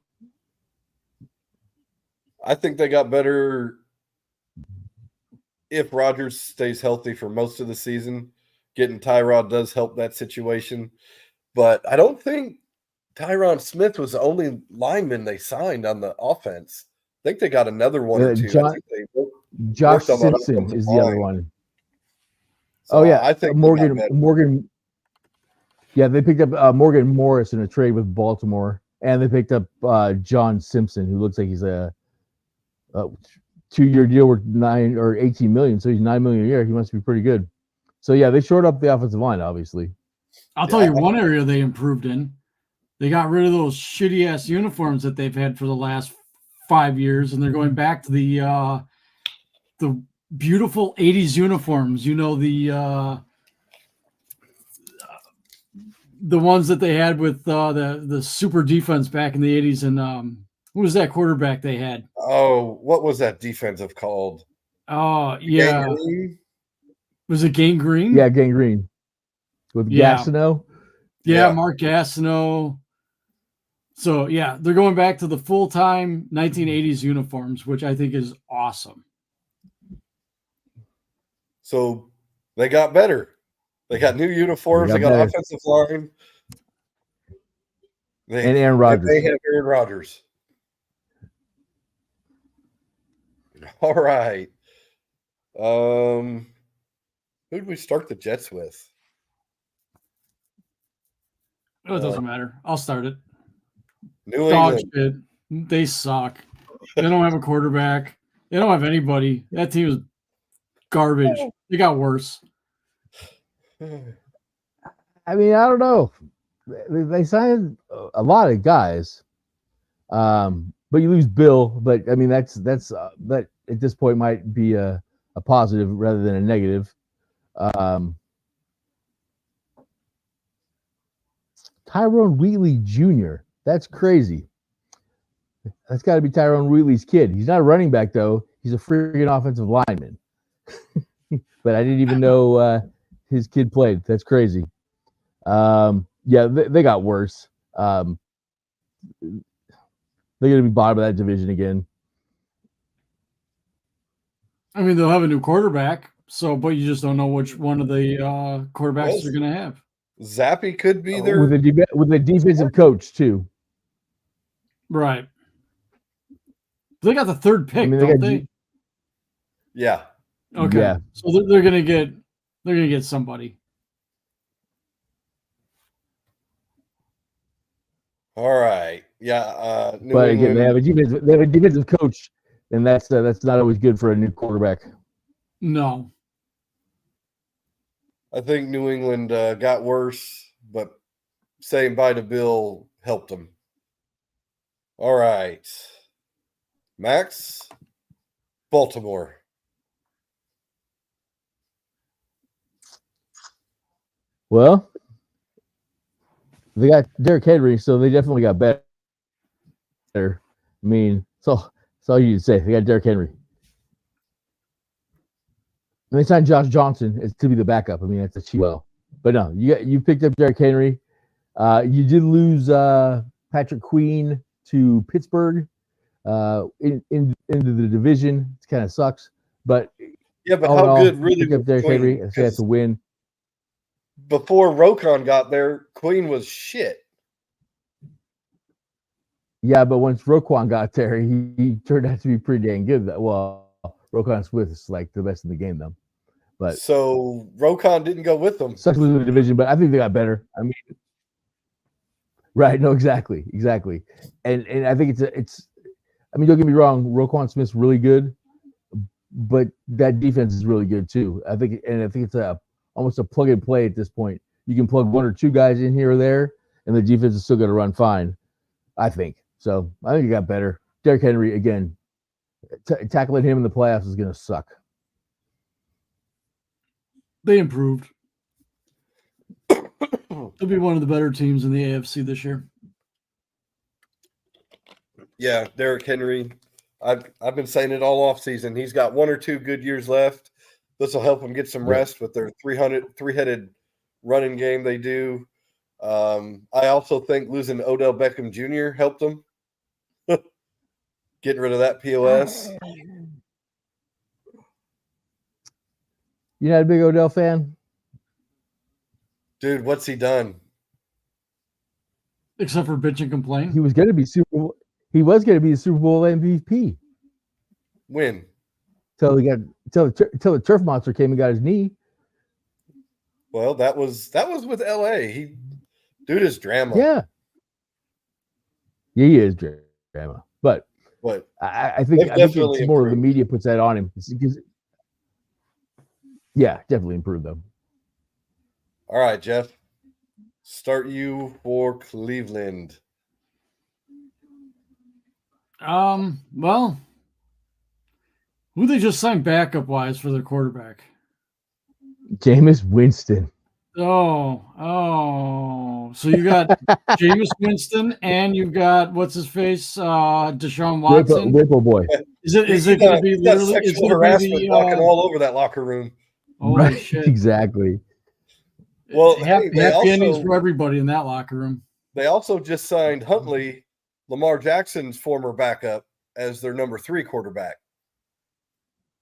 I think they got better if Rodgers stays healthy for most of the season. Getting Tyrod does help that situation. But I don't think Tyron Smith was the only lineman they signed on the offense. I think they got another one or two. Josh Simpson is the other one. So I think Morgan. Yeah, they picked up Morgan Morris in a trade with Baltimore, and they picked up John Simpson, who looks like he's a 2-year deal worth $9 or $18 million. So he's $9 million a year. He must be pretty good. So yeah, they shored up the offensive line, obviously. I'll tell you one area they improved in. They got rid of those shitty ass uniforms that they've had for the last 5 years, and they're going back to the beautiful 80s uniforms. The ones that they had with the super defense back in the 80s. And who was that quarterback they had? Oh, what was that defensive called? Oh, yeah. Was it Gangrene? Yeah, Gangrene with Yeah. Gastineau. Yeah, Yeah. Mark Gastineau. So yeah, they're going back to the full-time 1980s uniforms, which I think is awesome. So they got better. They got new uniforms. They They got got better. offensive line. And Aaron Rodgers. They have Aaron Rodgers. All right. Who did we start the Jets with? Oh, it doesn't matter. I'll start it. New Dog England. shit. They suck. They don't have a quarterback. They don't have anybody. That team is garbage. They got worse. I mean, I don't know. They signed a lot of guys, but you lose Bill. But I mean, that's that at this point might be a positive rather than a negative. Tyrone Wheatley Jr. That's crazy. That's got to be Tyrone Wheatley's kid. He's not a running back though. He's a freaking offensive lineman. But I didn't even know his kid played. That's crazy. Yeah, they got worse. They're going to be bottom of that division again. I mean, they'll have a new quarterback. But you just don't know which one of the quarterbacks Well, they're going to have. Zappy could be there. With a defensive coach too. Right. They got the third pick, I mean, don't they? Yeah. Okay. Yeah. So they're going to get somebody. All right. Yeah. New But again, England. they have a defensive coach, and that's not always good for a new quarterback. No. I think New England got worse, but saying bye to Bill helped them. All right. Max, Baltimore. Well, they got Derrick Henry, so they definitely got better. I mean, that's all you can say. They got Derrick Henry. And they signed Josh Johnson to be the backup. I mean, that's a cheap well. But no, you picked up Derrick Henry. You did lose Patrick Queen to Pittsburgh into the division. It kind of sucks. But Yeah, but how good really pick up was Derrick Queen? Henry if they have to win. Before Rokon got there, Queen was shit. Yeah, but once Roquan got there, he turned out to be pretty dang good. Well, Roquan Smith is like the best in the game, though. But So Rokon didn't go with them. sucks losing the division, but I think they got better. I mean, right? No, exactly. And I think it's. I mean, don't get me wrong. Roquan Smith's really good, but that defense is really good too. I think it's almost a plug and play at this point. You can plug one or two guys in here or there, and the defense is still going to run fine. I think so. I think it got better. Derrick Henry again. Tackling him in the playoffs is going to suck. They improved. They'll be one of the better teams in the AFC this year. Yeah, Derrick Henry. I've been saying it all off season. He's got one or two good years left. This will help him get some rest with their three-headed running game they do. I also think losing Odell Beckham Jr. helped them. Getting rid of that POS. You're not a big Odell fan? Dude, what's he done? Except for bitch and complain. He was going to be He was going to be the Super Bowl MVP When? till the turf monster came and got his knee. Well, that was with LA. Dude is drama. Yeah, he is drama, but But I think definitely it's more of the improved. media puts that on him. Yeah, definitely improved though. all right, Jeff. Start you for Cleveland. Well, who they just signed backup wise for their quarterback? Jameis Winston. Oh. So you got Jameis Winston and you've got what's his face? Deshaun Watson. Whipple boy. Is it going to be He's got literally? It's sexual going to harassment be walking all over that locker room. Holy shit. Exactly. Well, happy, hey, they happy endings also- for everybody in that locker room. They also just signed Huntley, Lamar Jackson's former backup, as their number 3 quarterback.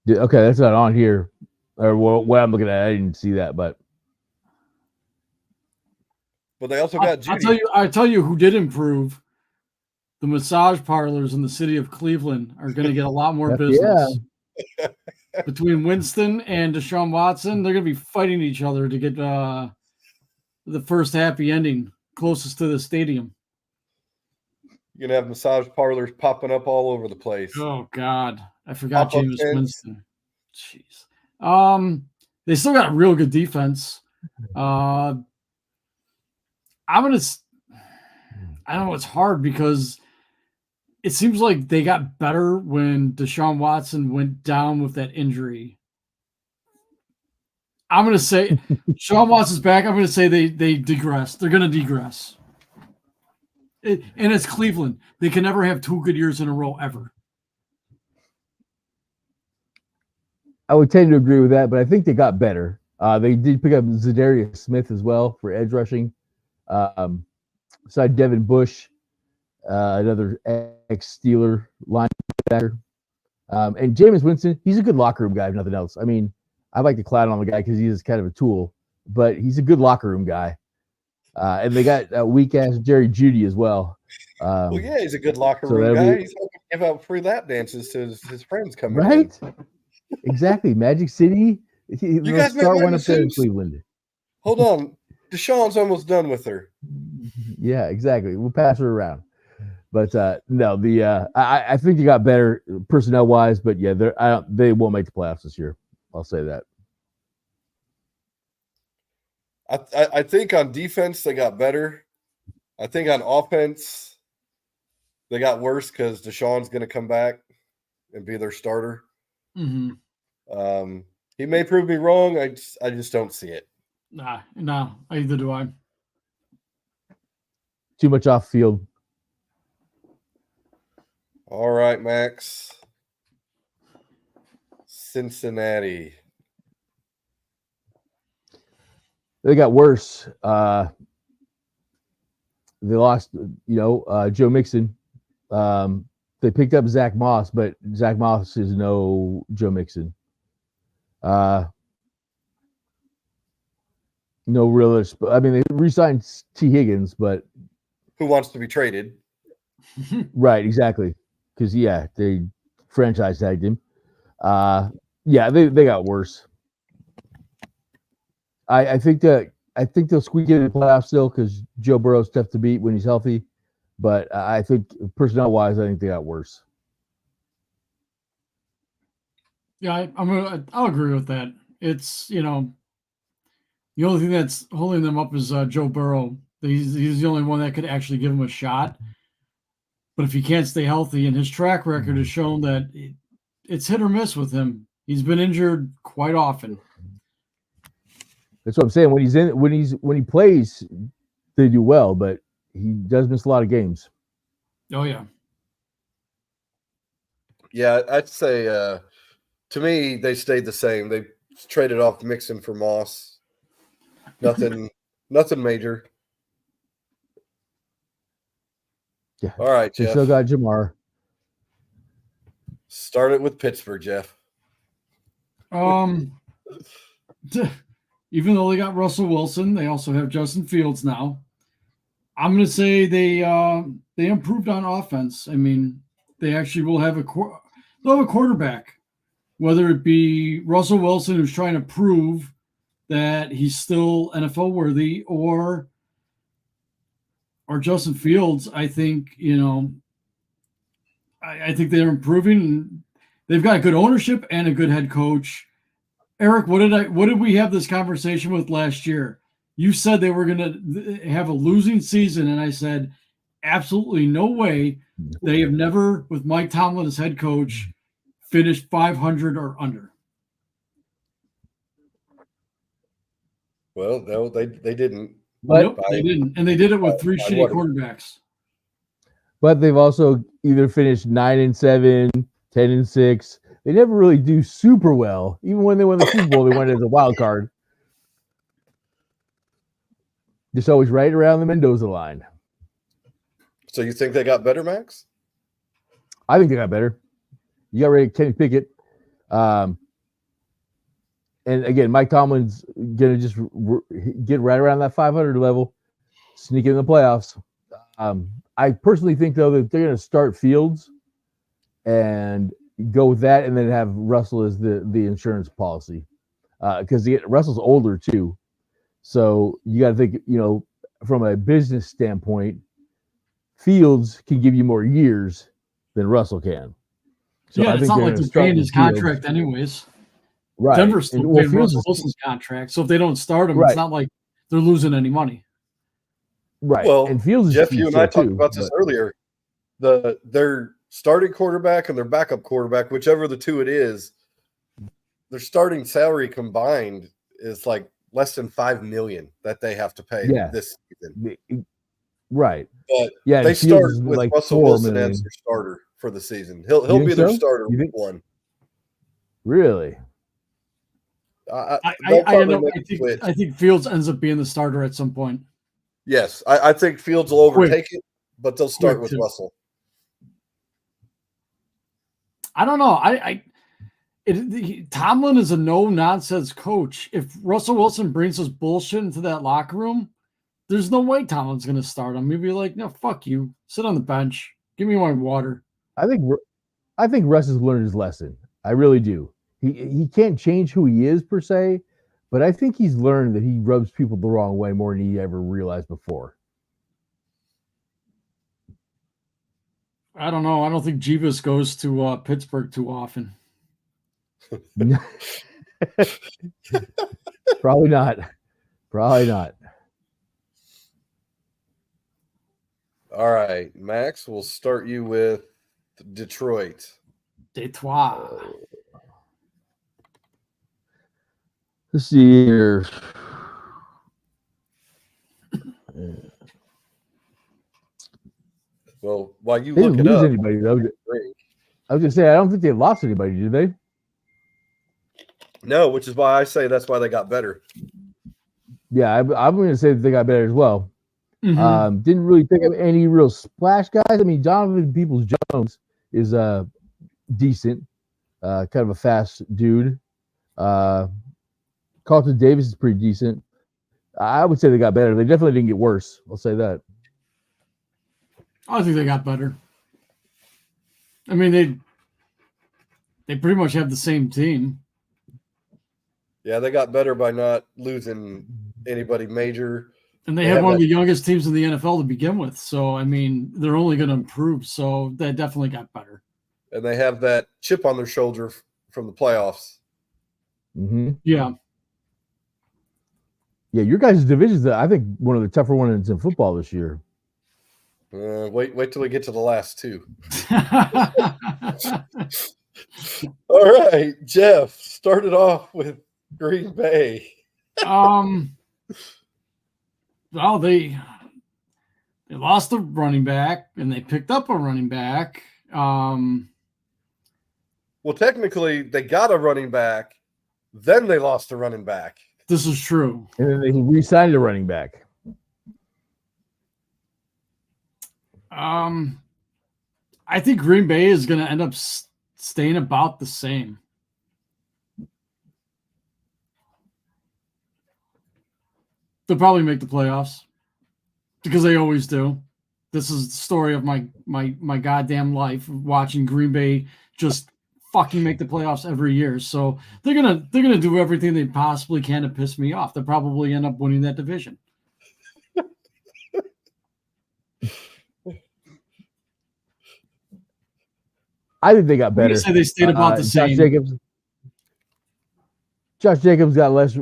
Yeah, okay, that's not on here, or what I'm looking at. I didn't see that, but But they also got Judy. I tell you who did improve. The massage parlors in the city of Cleveland are going to get a lot more Heck business. Between Winston and Deshaun Watson, they're going to be fighting each other to get the first happy ending closest to the stadium. You're gonna have massage parlors popping up all over the place. Oh God, I forgot Pop-up Jameis tents. Winston. Jeez. They still got real good defense. I don't know. It's hard because it seems like they got better when Deshaun Watson went down with that injury. I'm going to say Deshaun Watson's back. I'm going to say they digress. They're going to digress. And it's Cleveland. They can never have 2 good years in a row ever. I would tend to agree with that. But I think they got better. They did pick up Zadarius Smith as well for edge rushing. Beside Devin Bush, another ex-Steeler linebacker. And Jameis Winston, he's a good locker room guy, if nothing else. I mean, I like to clown on the guy because he is kind of a tool, but he's a good locker room guy. And they got weak-ass Jerry Jeudy as well. Well, yeah, he's a good locker so room that'll guy. He's hoping to give out free lap dances to his friends coming Right? in. Exactly. Magic City. You guys met start one Maggie up there in Suits? Cleveland. Hold on. Deshaun's almost done with her. Yeah, exactly. We'll pass her around. But no, I think they got better personnel wise, but yeah, they won't make the playoffs this year. I'll say that. I think on defense they got better. I think on offense they got worse because Deshaun's going to come back and be their starter. Mm-hmm. He may prove me wrong. I just don't see it. Nah, either do I. Too much off field. All right, Max. Cincinnati. They got worse. They lost, Joe Mixon. They picked up Zach Moss, but Zach Moss is no Joe Mixon. No real. I mean, they re-signed T. Higgins, but Who wants to be traded? right, exactly. Because they franchise tagged him. They got worse. I think they'll squeak in the playoffs still because Joe Burrow's tough to beat when he's healthy. But I think personnel wise, I think they got worse. Yeah, I'll agree with that. It's the only thing that's holding them up is Joe Burrow. He's the only one that could actually give him a shot. But if he can't stay healthy, and his track record has shown that it's hit or miss with him. He's been injured quite often. That's what I'm saying. When he plays, they do well, but he does miss a lot of games. Oh yeah. Yeah, I'd say to me they stayed the same. They traded off Mixon for Moss. Nothing major. Yeah. All right, They Jeff. still got Jamar. Start it with Pittsburgh, Jeff. Even though they got Russell Wilson, they also have Justin Fields now. I'm going to say they improved on offense. I mean, they actually will have a quarterback, whether it be Russell Wilson, who's trying to prove that he's still NFL worthy, or Justin Fields. I think I think they're improving. They've got good ownership and a good head coach. Eric, what did we have this conversation with last year? You said they were going to have a losing season, and I said, absolutely no way. They have never, with Mike Tomlin as head coach, finished 500 or under. Well, no, they didn't. Nope, they didn't, and they did it with 3 shitty quarterbacks. But they've also either finished 9-7, 10-6, they never really do super well. Even when they won the Super Bowl, they went as a wild card. Just always right around the Mendoza line. So you think they got better, Max? I think they got better. You got rid of Kenny Pickett. And again, Mike Tomlin's going to just get right around that 500 level, sneak in the playoffs. I personally think, though, that they're going to start Fields and go with that and then have Russell as the insurance policy. Because Russell's older, too. So you got to think, from a business standpoint, Fields can give you more years than Russell can. So yeah, I it's think not they're like gonna they're start paying with his Fields. contract anyways. Right. Denver's still Well, paying Fields Russell is- Wilson's contract. So if they don't start him, Right. it's not like they're losing any money. Right. Well, and Fields is Jeff, cheap you and I still, talked too, about this earlier. Their starting quarterback and their backup quarterback, whichever the two it is, their starting salary combined is like less than $5 million that they have to pay this season. Right. But Yeah, they and Fields start is with like Russell $4 Wilson million. as their starter for the season. He'll think be their so? starter You week think- one. Really? They'll probably make a switch. I think Fields ends up being the starter at some point. Yes, I think Fields will Quick. overtake it, but they'll start Quick, with too. Russell. I don't know. Tomlin is a no-nonsense coach. If Russell Wilson brings his bullshit into that locker room, there's no way Tomlin's going to start him. He'll be like, no, fuck you. Sit on the bench. Give me my water. I think Russ has learned his lesson. I really do. He can't change who he is per se, but I think he's learned that he rubs people the wrong way more than he ever realized before. I don't know. I don't think Jeebus goes to Pittsburgh too often. Probably not. Probably not. All right, Max, we'll start you with Detroit. Detroit. Let's see here. Well, while you They look didn't it lose up, anybody, though. I was going to say, I don't think they lost anybody, did they? no, which is why I say that's why they got better. Yeah, I'm going to say that they got better as well. Mhm. Didn't really think of any real splash guys. I mean, Donovan Peoples-Jones is decent, kind of a fast dude. Carlton Davis is pretty decent. I would say they got better. They definitely didn't get worse. I'll say that. I think they got better. I mean, they pretty much have the same team. Yeah, they got better by not losing anybody major. And they They have have one of that- the youngest teams in the NFL to begin with. So, I mean, they're only going to improve. So, that definitely got better. And they have that chip on their shoulder from the playoffs. Mm-hmm. Yeah. Yeah, your guys' division is, I think, one of the tougher ones in football this year. Wait till we get to the last two. All right, Jeff, started off with Green Bay. Well, they lost a running back and they picked up a running back. Well, technically, they got a running back, then they lost a running back. This is true. And then they re-signed a running back. I think Green Bay is going to end up staying about the same. They'll probably make the playoffs because they always do. This is the story of my goddamn life, watching Green Bay just fucking make the playoffs every year. So they're gonna do everything they possibly can to piss me off. They'll probably end up winning that division. I think they got I'm gonna better. say they stayed about the same. Josh Jacobs got less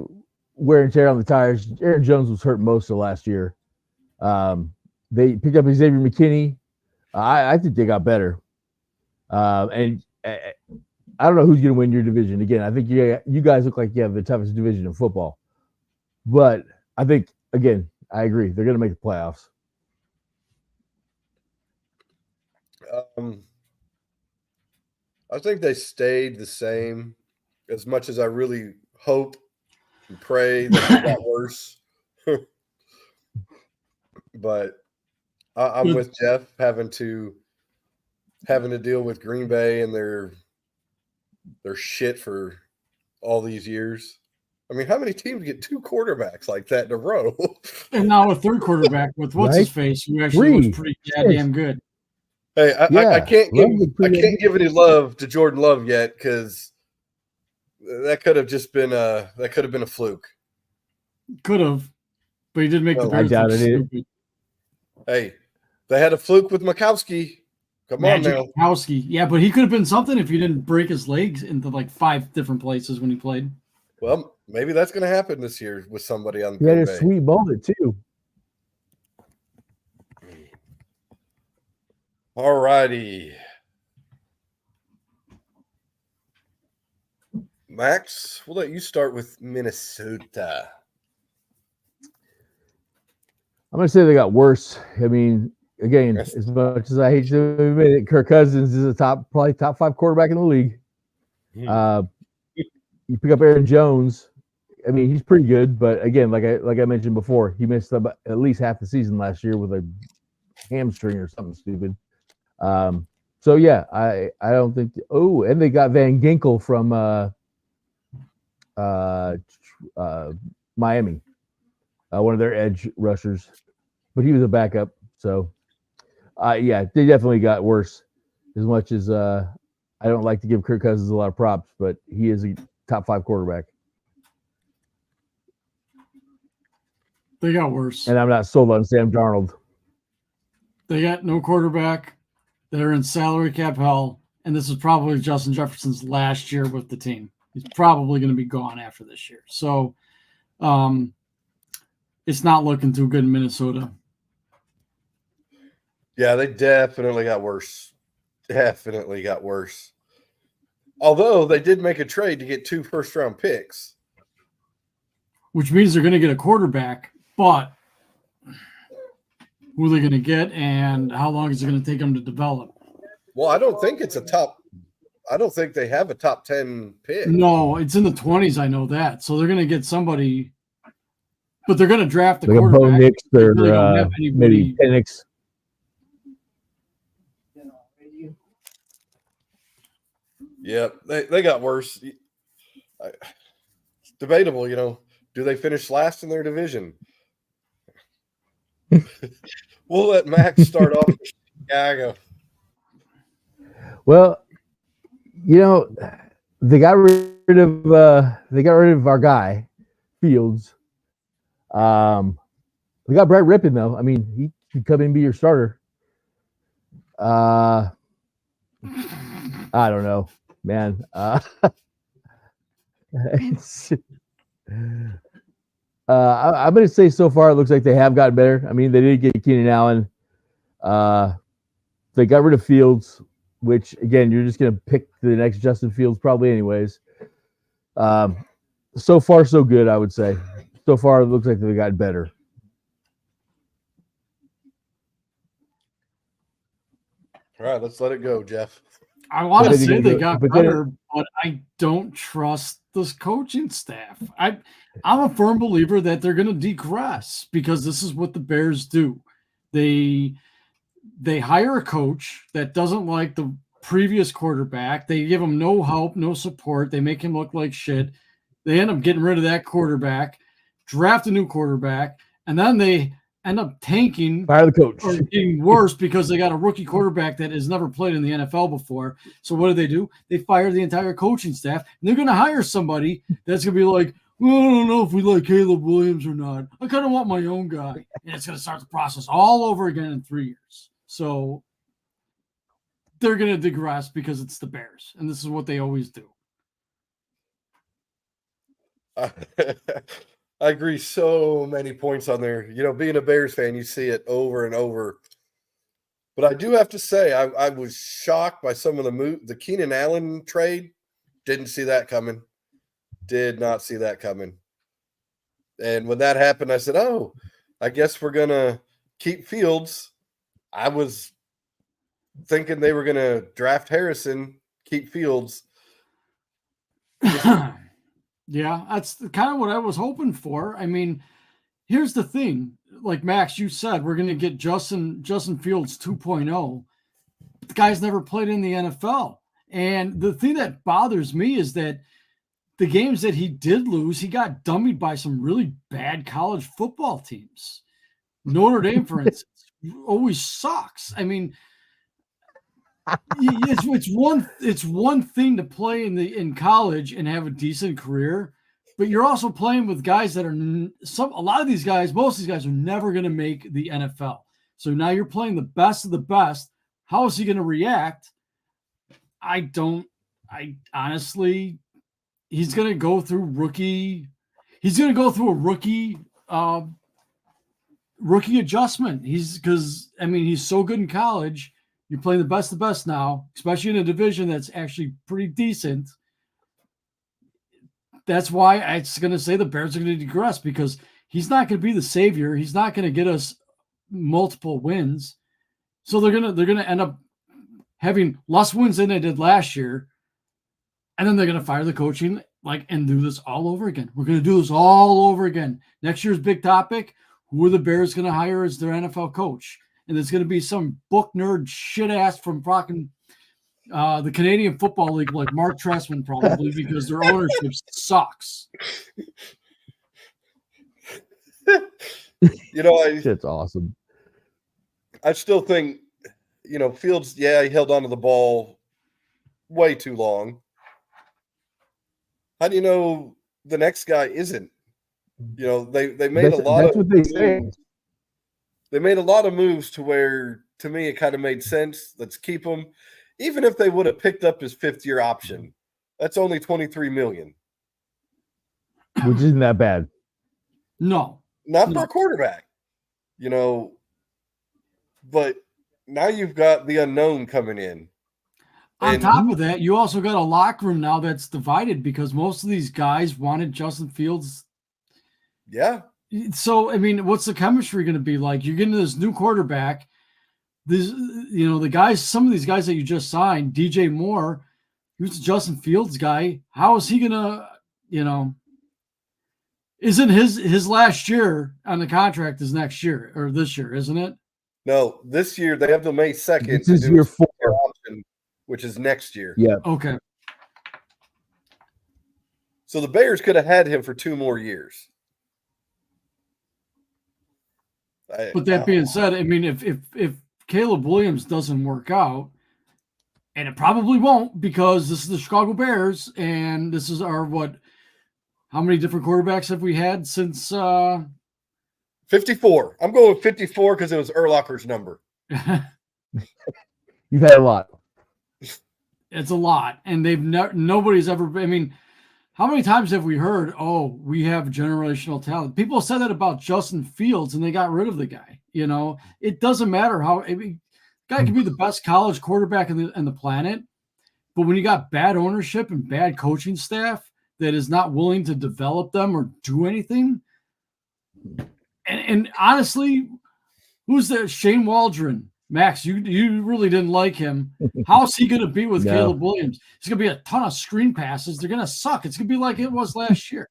wear and tear on the tires. Aaron Jones was hurt most of last year. They picked up Xavier McKinney. I think they got better. And I don't know who's going to win your division. Again, I think you guys look like you have the toughest division in football. But I think, again, I agree. They're going to make the playoffs. I think they stayed the same as much as I really hope and pray that they got worse. But I'm with Jeff having to deal with Green Bay and their shit for all these years. I mean, how many teams get 2 quarterbacks like that in a row? And now a third quarterback with what's his face, who actually looks pretty goddamn good. Hey, I can't give any love to Jordan Love yet because that could have just been a fluke. Could have, but he did make the Bears look stupid. Hey, they had a fluke with Mikowski. Come on now. Mikowski. Yeah, but he could have been something if you didn't break his legs into like 5 different places when he played. Well, maybe that's going to happen this year with somebody on. He had a sweet bullet too. All righty. Max, we'll let you start with Minnesota. I'm going to say they got worse. I mean, again, as much as I hate to admit it, Kirk Cousins is probably top 5 quarterback in the league. You pick up Aaron Jones. I mean, he's pretty good, but again, like I mentioned before, he missed at least half the season last year with a hamstring or something stupid. So yeah, I don't think. Oh, and they got Van Ginkel from Miami, one of their edge rushers, but he was a backup. So yeah, they definitely got worse. As much as I don't like to give Kirk Cousins a lot of props, but he is a top 5 quarterback. They got worse. And I'm not sold on Sam Darnold. They got no quarterback. They're in salary cap hell. And this is probably Justin Jefferson's last year with the team. He's probably going to be gone after this year. So it's not looking too good in Minnesota. Yeah, they definitely got worse. Definitely got worse. Although they did make a trade to get 2 first-round picks. Which means they're going to get a quarterback, but who are they going to get and how long is it going to take them to develop? Well, I don't think they have a top 10 pick. No, it's in the 20s. I know that. So they're going to get somebody, but they're going to draft a like quarterback. Bo Nix or maybe Penix. Yep, they got worse. It's debatable, do they finish last in their division? We'll let Max start off with Chicago. Well, they got rid of our guy Fields. They got Brett Rippon though. I mean, he could come in and be your starter. I don't know, man. I'm going to say so far it looks like they have gotten better. I mean, they did get Keenan Allen. They got rid of Fields, which, again, you're just going to pick the next Justin Fields probably anyways. So far, so good, I would say. So far, it looks like they've gotten better. All right, let's let it go, Jeff. I want to say they got better, but I don't trust this coaching staff. I'm a firm believer that they're going to degress because this is what the Bears do. They hire a coach that doesn't like the previous quarterback. They give him no help, no support. They make him look like shit. They end up getting rid of that quarterback, draft a new quarterback, and then they end up tanking, fire the coach, or getting worse because they got a rookie quarterback that has never played in the NFL before. So what do? They fire the entire coaching staff, and they're going to hire somebody that's going to be like, well, I don't know if we like Caleb Williams or not. I kind of want my own guy. And it's going to start the process all over again in 3 years. So they're going to digress because it's the Bears, and this is what they always do. I agree so many points on there. Being a Bears fan, you see it over and over. But I do have to say, I was shocked by some of the Keenan Allen trade. Didn't see that coming. Did not see that coming. And when that happened, I said, oh, I guess we're going to keep Fields. I was thinking they were going to draft Harrison, keep Fields. Yeah, that's kind of what I was hoping for. I mean, here's the thing. Like Max, you said, we're going to get Justin Fields 2.0. The guy's never played in the NFL. And the thing that bothers me is that the games that he did lose, he got dummied by some really bad college football teams. Notre Dame, for instance, always sucks. I mean, it's one thing to play in college and have a decent career, but you're also playing with guys that are most of these guys are never going to make the NFL. So now you're playing the best of the best. How is he going to react? I honestly, he's going to go through a rookie adjustment. He's so good in college. You're playing the best of the best now, especially in a division that's actually pretty decent. That's why I'm going to say the Bears are going to digress, because he's not going to be the savior. He's not going to get us multiple wins. So they're going to end up having less wins than they did last year. And then they're going to fire the coaching and do this all over again. We're going to do this all over again. Next year's big topic, who are the Bears going to hire as their NFL coach? And there's going to be some book nerd shit ass from fucking the Canadian Football League, like Mark Trestman, probably, because their ownership sucks. That's awesome. I still think, Fields, he held onto the ball way too long. How do you know the next guy isn't? They made a lot of moves. They made a lot of moves to where, to me, it kind of made sense. Let's keep him. Even if they would have picked up his fifth-year option, that's only $23 million. Which isn't that bad. No. Not for a quarterback. But now you've got the unknown coming in. On top of that, you also got a locker room now that's divided, because most of these guys wanted Justin Fields. Yeah. So, what's the chemistry going to be like? You're getting this new quarterback. Some of these guys that you just signed, DJ Moore, who's a Justin Fields guy. How is he going to, isn't his last year on the contract is next year or this year, isn't it? No, this year they have till May 2nd. This is year 4. Option, which is next year. Yeah. Okay. So the Bears could have had him for 2 more years. But that being said, if Caleb Williams doesn't work out, and it probably won't, because this is the Chicago Bears, and this is how many different quarterbacks have we had since 54? I'm going with 54 because it was Urlacher's number. You've had a lot. It's a lot, and nobody's ever. How many times have we heard, "Oh, we have generational talent"? People said that about Justin Fields, and they got rid of the guy. It doesn't matter how. Guy can be the best college quarterback in the planet, but when you got bad ownership and bad coaching staff that is not willing to develop them or do anything, and honestly, who's there? Shane Waldron. Max, you really didn't like him. How's he going to be with Caleb Williams? He's going to be a ton of screen passes. They're going to suck. It's going to be like it was last year.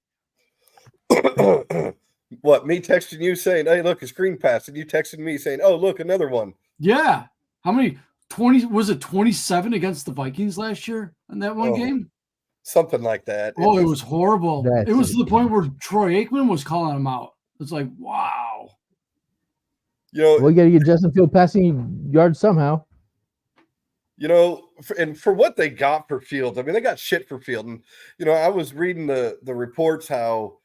What, me texting you saying, "Hey, look, a screen pass," and you texted me saying, "Oh, look, another one." Yeah. How many? 20? Was it 27 against the Vikings last year in that one game? Something like that. It was horrible. It was to the point where Troy Aikman was calling him out. It's like, wow. You got to get Justin Field passing yards somehow. And for what they got for Fields, they got shit for Field. And, I was reading the reports how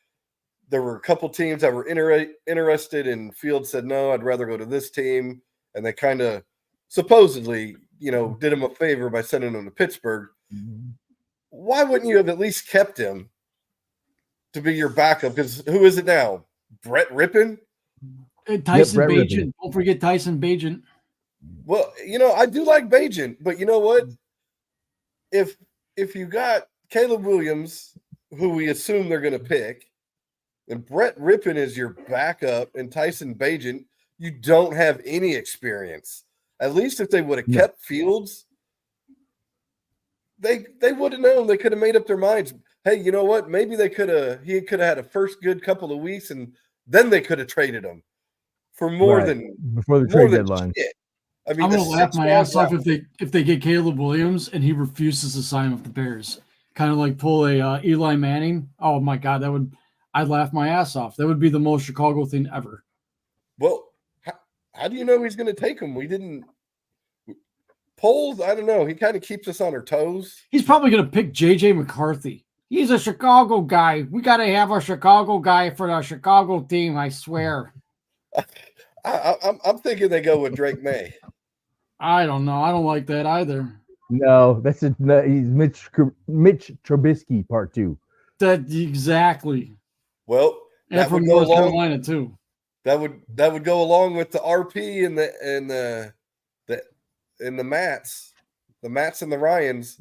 there were a couple teams that were interested, and Fields said, "No, I'd rather go to this team." And they kind of supposedly, did him a favor by sending him to Pittsburgh. Mm-hmm. Why wouldn't you have at least kept him to be your backup? Because who is it now? Brett Rippon? Tyson Bagent. Don't forget Tyson Bagent. Well, I do like Bagent, but you know what? If you got Caleb Williams, who we assume they're going to pick, and Brett Rippon is your backup, and Tyson Bagent, you don't have any experience. At least if they would have kept Fields, they would have known. They could have made up their minds. Hey, you know what? Maybe he could have had a first good couple of weeks, and then they could have traded him for more Right. than before the more trade than deadline. shit. I mean, I'm the gonna laugh 6 my rounds ass off out. if they get Caleb Williams and he refuses to sign with the Bears. Kind of like pull a Eli Manning. Oh my god, I'd laugh my ass off. That would be the most Chicago thing ever. Well, how do you know he's going to take him? We didn't. Polls, I don't know. He kind of keeps us on our toes. He's probably gonna pick JJ McCarthy. He's a Chicago guy. We got to have a Chicago guy for the Chicago team. I swear. I'm thinking they go with Drake May. I don't know. I don't like that either. No, he's Mitch Trubisky part 2. That exactly. Well, And that from would go North along. Carolina too. That would go along with the RP and the Mats, and the Ryans.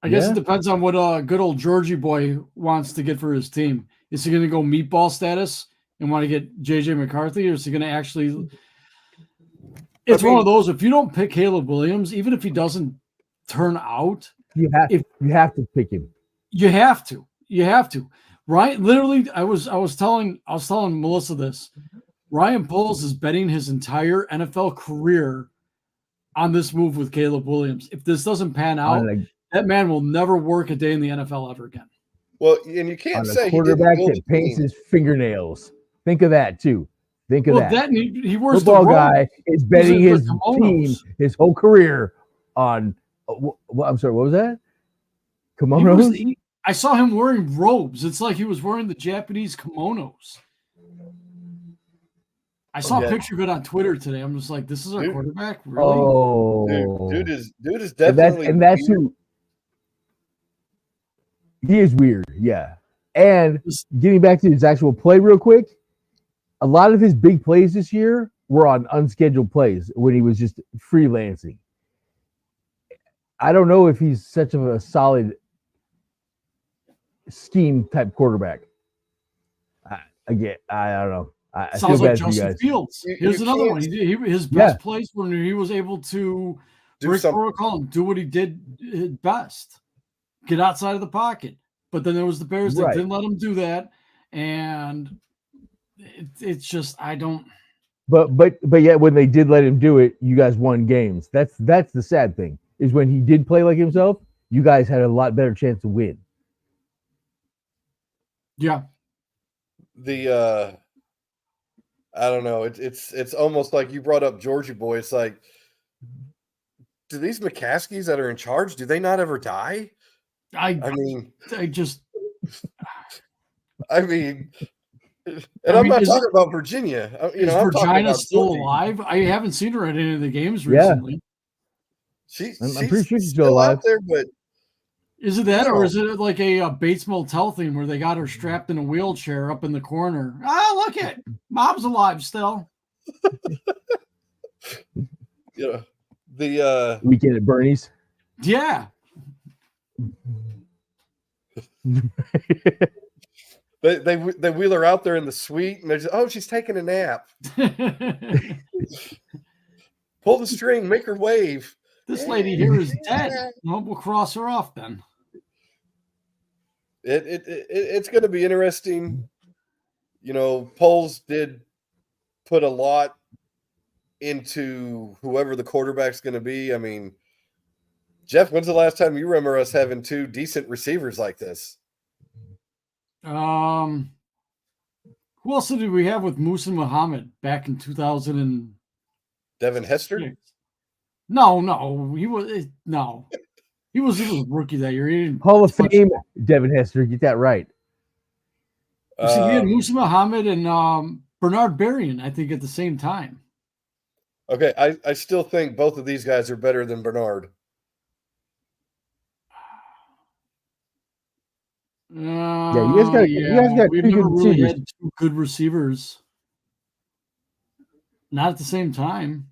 I guess Yeah. it depends on what good old Georgie boy wants to get for his team. Is he going to go meatball status and want to get JJ McCarthy, or is he going to actually? It's one of those. If you don't pick Caleb Williams, even if he doesn't turn out, You have to pick him. you have to. You have to. Right? Literally, I was telling Melissa this. Ryan Poles is betting his entire NFL career on this move with Caleb Williams. If this doesn't pan out, that man will never work a day in the NFL ever again. Well, and you can't on say a quarterback he didn't that paints his fingernails. Think of that too. Think of that. That he wears Football the guy is betting his kimonos. team his whole career on. I'm sorry. What was that? Kimonos. I saw him wearing robes. It's like he was wearing the Japanese kimonos. I saw a picture of it on Twitter today. I'm just like, this is our quarterback? Really? Oh, dude is definitely and that's who. He is weird, yeah. And getting back to his actual play real quick, a lot of his big plays this year were on unscheduled plays when he was just freelancing. I don't know if he's such of a solid scheme type quarterback. I don't know. I Sounds feel like bad for you Justin guys. Fields. Here's another one. His best plays when he was able to break protocol and do what he did best. Get outside of the pocket. But then there was the Bears that didn't let him do that. And it's just, I don't. But yet when they did let him do it, you guys won games. That's the sad thing, is when he did play like himself, you guys had a lot better chance to win. Yeah. I don't know. It's almost like you brought up Georgia boy. It's like, do these McCaskies that are in charge, do they not ever die? I mean, and I'm not talking about Virginia. Is Virginia still alive? I haven't seen her at any of the games recently. I'm pretty sure she's still alive out there, but is it that, or is it like a Bates Motel thing where they got her strapped in a wheelchair up in the corner? Oh, look it, Mom's alive still. The weekend at Bernie's. Yeah. They wheel her out there in the suite, and they're just, she's taking a nap. Pull the string, make her wave. This lady here is dead. Well, we'll cross her off then. It's going to be interesting. Poles did put a lot into whoever the quarterback's going to be. I mean, Jeff, when's the last time you remember us having two decent receivers like this? Who else did we have with Musa Muhammad back in 2000 and Devin Hester? No, he was a rookie that year. Hall of Fame, Devin Hester, get that right. He had Musa Muhammad and Bernard Berrien, I think, at the same time. Okay, I still think both of these guys are better than Bernard. You guys got we've never really had two good receivers. Not at the same time.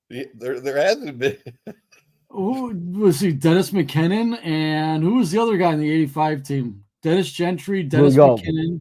There hasn't been. Let's see, Dennis McKinnon, and who was the other guy in the 85 team? Dennis Gentry, Dennis McKinnon.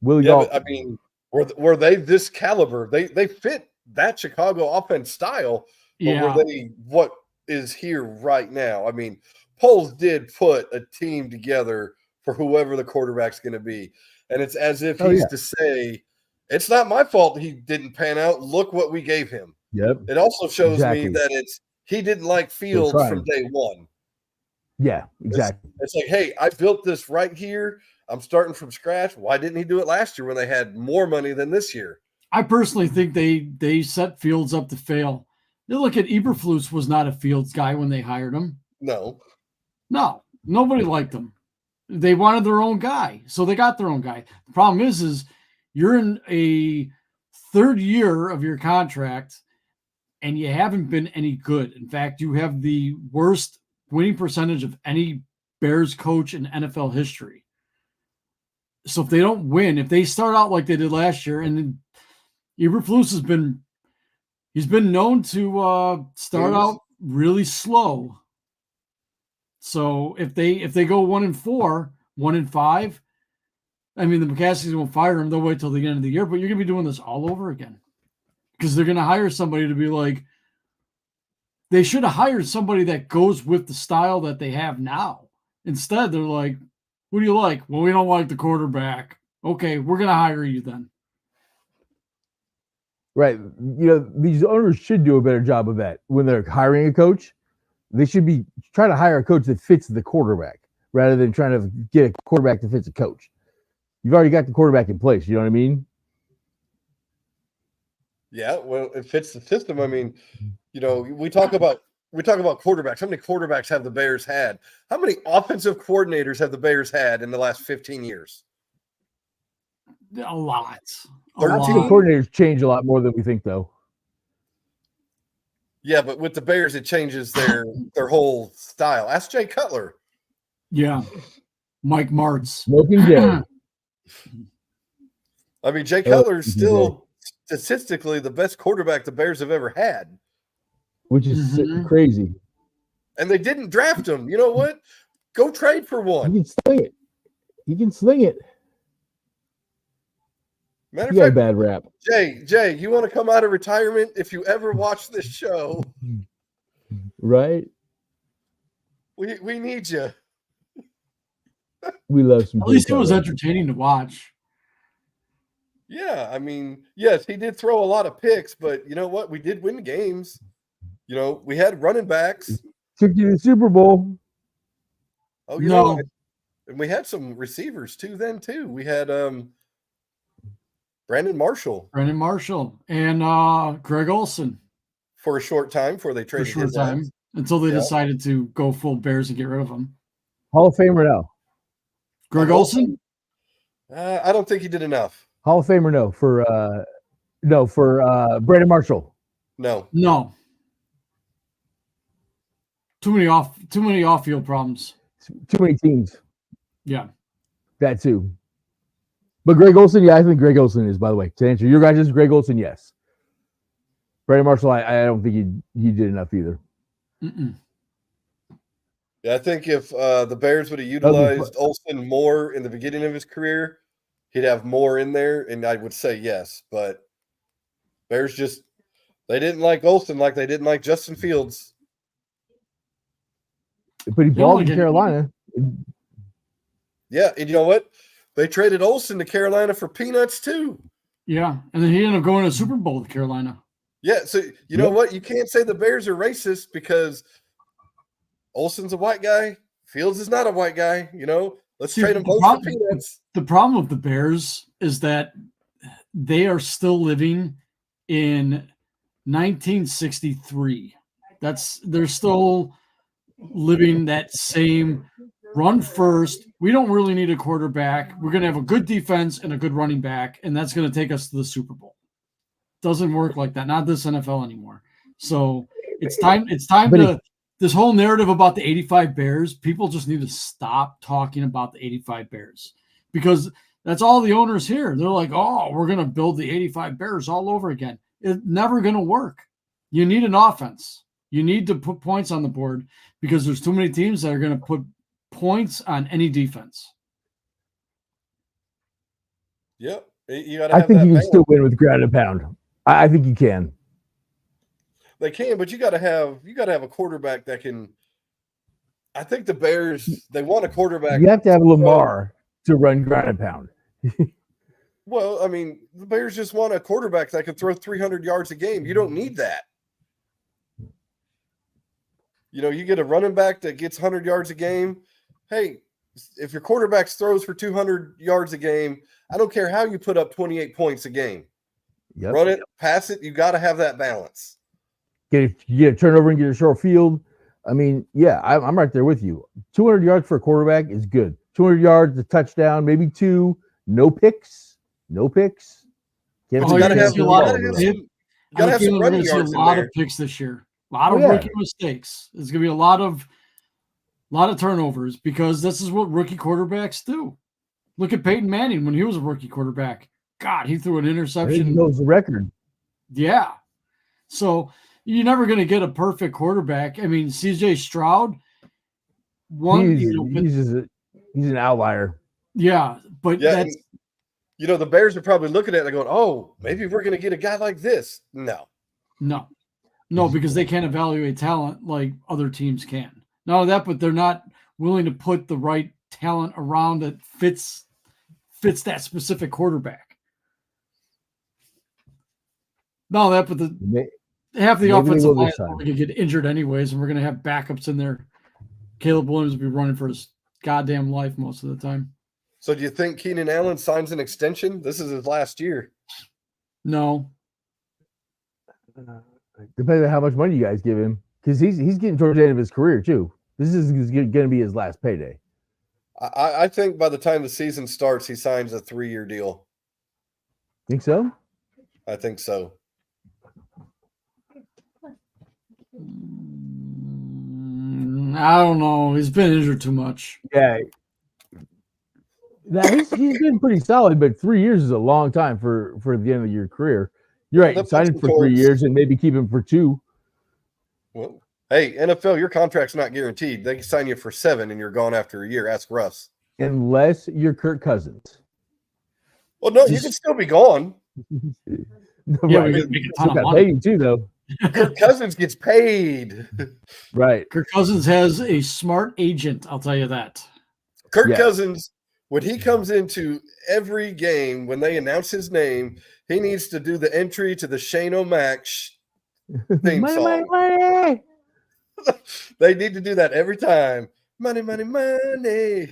Will Galt. I mean, were they this caliber? They fit that Chicago offense style. Yeah. Or were they what is here right now. I mean, Poles did put a team together for whoever the quarterback's going to be. And it's as if he's to say, it's not my fault he didn't pan out. Look what we gave him. Yep. It also shows me Exactly. that he didn't like Fields from day one. Yeah, exactly. It's like, hey, I built this right here. I'm starting from scratch. Why didn't he do it last year when they had more money than this year? I personally think they set Fields up to fail. You look at Eberflus was not a Fields guy when they hired him. No, nobody liked him. They wanted their own guy, so they got their own guy. The problem is you're in a third year of your contract, and you haven't been any good. In fact, you have the worst winning percentage of any Bears coach in NFL history. So if they don't win, if they start out like they did last year, and Eberflus he's been known to start out really slow. So if they go 1-4, 1-5, I mean, the McCaskies won't fire him. They'll wait till the end of the year, but you're going to be doing this all over again because they're going to hire somebody to be like, they should have hired somebody that goes with the style that they have now. Instead, they're like, who do you like? Well, we don't like the quarterback. Okay, we're going to hire you then. Right. These owners should do a better job of that when they're hiring a coach. They should be trying to hire a coach that fits the quarterback rather than trying to get a quarterback that fits a coach. You've already got the quarterback in place. You know what I mean? Yeah, well, it fits the system. I mean, we talk about quarterbacks. How many quarterbacks have the Bears had? How many offensive coordinators have the Bears had in the last 15 years? A lot. Offensive coordinators change a lot more than we think, though. Yeah, but with the Bears, it changes their whole style. Ask Jay Cutler. Yeah, Mike Martz. Smoking Jay. I mean, Jay Cutler is still statistically the best quarterback the Bears have ever had, which is crazy. And they didn't draft him. You know what? Go trade for one. He can sling it. Matter of got fact, a bad rap. Jay, you want to come out of retirement if you ever watch this show? Right? We need you. We love some. At least it was entertaining to watch. Yeah, I mean, yes, he did throw a lot of picks, but you know what? We did win games. We had running backs. Took you to the Super Bowl. Oh, you know, and we had some receivers too. We had Brandon Marshall, and Greg Olsen for a short time before they traded his ass. Until they decided to go full Bears and get rid of him. Hall of Famer now. Greg Olsen? I don't think he did enough. Hall of Famer no for Brandon Marshall. No. Too many off-field problems. Too many teams. Yeah. That too. But Greg Olsen, yeah, I think Greg Olsen is, by the way. To answer your guys' Greg Olsen, yes. Brandon Marshall, I don't think he did enough either. Mm-mm. Yeah, I think if the Bears would have utilized Olsen more in the beginning of his career, he'd have more in there, and I would say yes. But Bears they didn't like Olsen like they didn't like Justin Fields. But he balled in Carolina. Yeah, and you know what? They traded Olsen to Carolina for peanuts too. Yeah, and then he ended up going to the Super Bowl with Carolina. Yeah, so you know what? You can't say the Bears are racist because Olsen's a white guy. Fields is not a white guy. Let's trade them both for peanuts. The problem with the Bears is that they are still living in 1963. They're still living that same run first. We don't really need a quarterback. We're going to have a good defense and a good running back, and that's going to take us to the Super Bowl. Doesn't work like that. Not this NFL anymore. So it's time to this whole narrative about the 85 Bears. People just need to stop talking about the 85 Bears because that's all the owners hear. They're like, oh, we're going to build the 85 Bears all over again. It's never going to work. You need an offense. You need to put points on the board because there's too many teams that are going to put points on any defense. Yep. I think you can still win with ground and pound. I think you can. They can, but you got to have a quarterback that can. I think the Bears they want a quarterback. You have to have Lamar to run ground and pound. Well, I mean, the Bears just want a quarterback that can throw 300 yards a game. You don't need that. You know, you get a running back that gets 100 yards a game. Hey, if your quarterback throws for 200 yards a game, I don't care how you put up 28 points a game. Yep. Run it, pass it. You got to have that balance. You get a turnover and get a short field. I mean, yeah, I'm right there with you. 200 yards for a quarterback is good. 200 yards, a touchdown, maybe 2. No picks. Can't But you got to have, a lot of running yards a lot in there. of picks this year. A lot of rookie mistakes. There's going to be a lot of turnovers because this is what rookie quarterbacks do. Look at Peyton Manning when he was a rookie quarterback. God, he threw an interception. He knows the record. Yeah. So you're never going to get a perfect quarterback. I mean, CJ Stroud, he's an outlier. Yeah, but that's the Bears are probably looking at it and going, oh, maybe we're going to get a guy like this. No, because they can't evaluate talent like other teams can. Not only that, but they're not willing to put the right talent around that fits that specific quarterback. Not only that, but half the offensive line is going to get injured anyways, and we're going to have backups in there. Caleb Williams will be running for his goddamn life most of the time. So do you think Keenan Allen signs an extension? This is his last year. No. Depends on how much money you guys give him, because he's getting towards the end of his career too. This is going to be his last payday. I think by the time the season starts, he signs a 3-year deal. Think so? I think so. I don't know. He's been injured too much. Yeah. He's been pretty solid, but 3 years is a long time for the end of your career. You're right. Sign him for 3 years and maybe keep him for 2. Well, hey, NFL, your contract's not guaranteed. They can sign you for 7 and you're gone after a year. Ask Russ. Unless you're Kirk Cousins. Well, no, you can still be gone. Yeah, we make a ton of money. Pay you too, though. Kirk Cousins gets paid. Right. Kirk Cousins has a smart agent, I'll tell you that. Kirk Cousins, when he comes into every game, when they announce his name, he needs to do the entry to the Shane O'Mac theme song. Money. They need to do that every time. Money, money, money.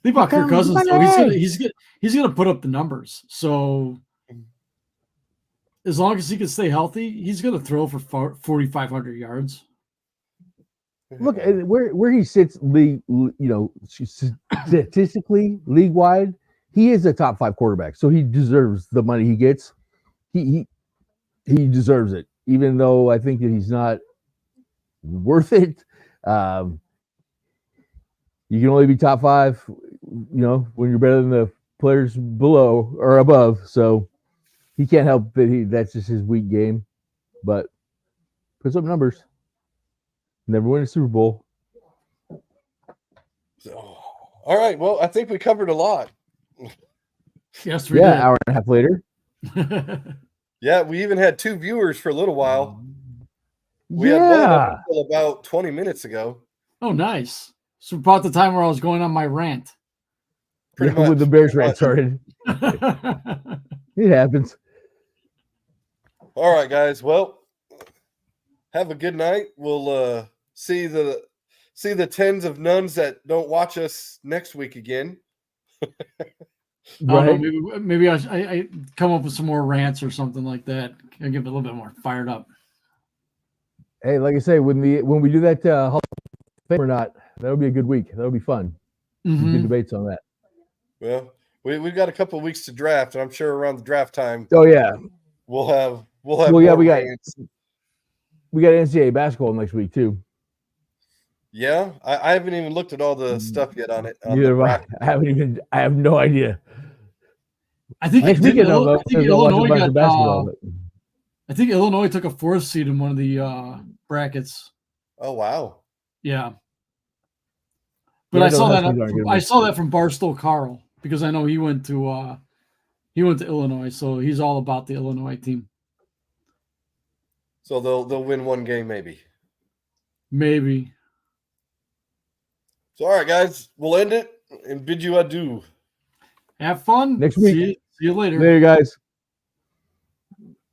Think about Kirk Cousins, though. He's gonna put up the numbers. So as long as he can stay healthy, he's gonna throw for 4,500 yards. Look at where he sits, statistically, league wide. He is a top 5 quarterback, so he deserves the money he gets. He deserves it, even though I think that he's not worth it. You can only be top 5, when you're better than the players below or above. So he can't help that. That's just his weak game, but puts up numbers. Never win a Super Bowl. All right. Well, I think we covered a lot. Yes, we did. Hour and a half later. Yeah, we even had 2 viewers for a little while. We had one up until about 20 minutes ago. Oh, nice. So about the time where I was going on my rant. Pretty much. When the Bears rant started. It happens. All right, guys. Well, have a good night. We'll see the tens of nuns that don't watch us next week again. Right. Maybe I come up with some more rants or something like that. I'll get a little bit more fired up. Hey, like I say, when we do that Hall of Fame or not, that'll be a good week. That'll be fun. Mm-hmm. Good debates on that. Well, we've got a couple of weeks to draft, and I'm sure around the draft time. Oh yeah, we'll have. Well, yeah, we got NCAA basketball next week too. Yeah, I haven't even looked at all the stuff yet on it. I have no idea. I think Illinois got basketball. I think Illinois took a 4th seed in one of the brackets. Oh wow! Yeah, but I saw that from Barstool Carl because I know he went to Illinois, so he's all about the Illinois team. So they'll win one game maybe. Maybe. So all right, guys, we'll end it and bid you adieu. Have fun. Next week. See you later. Later, guys.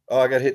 Oh, I got hit.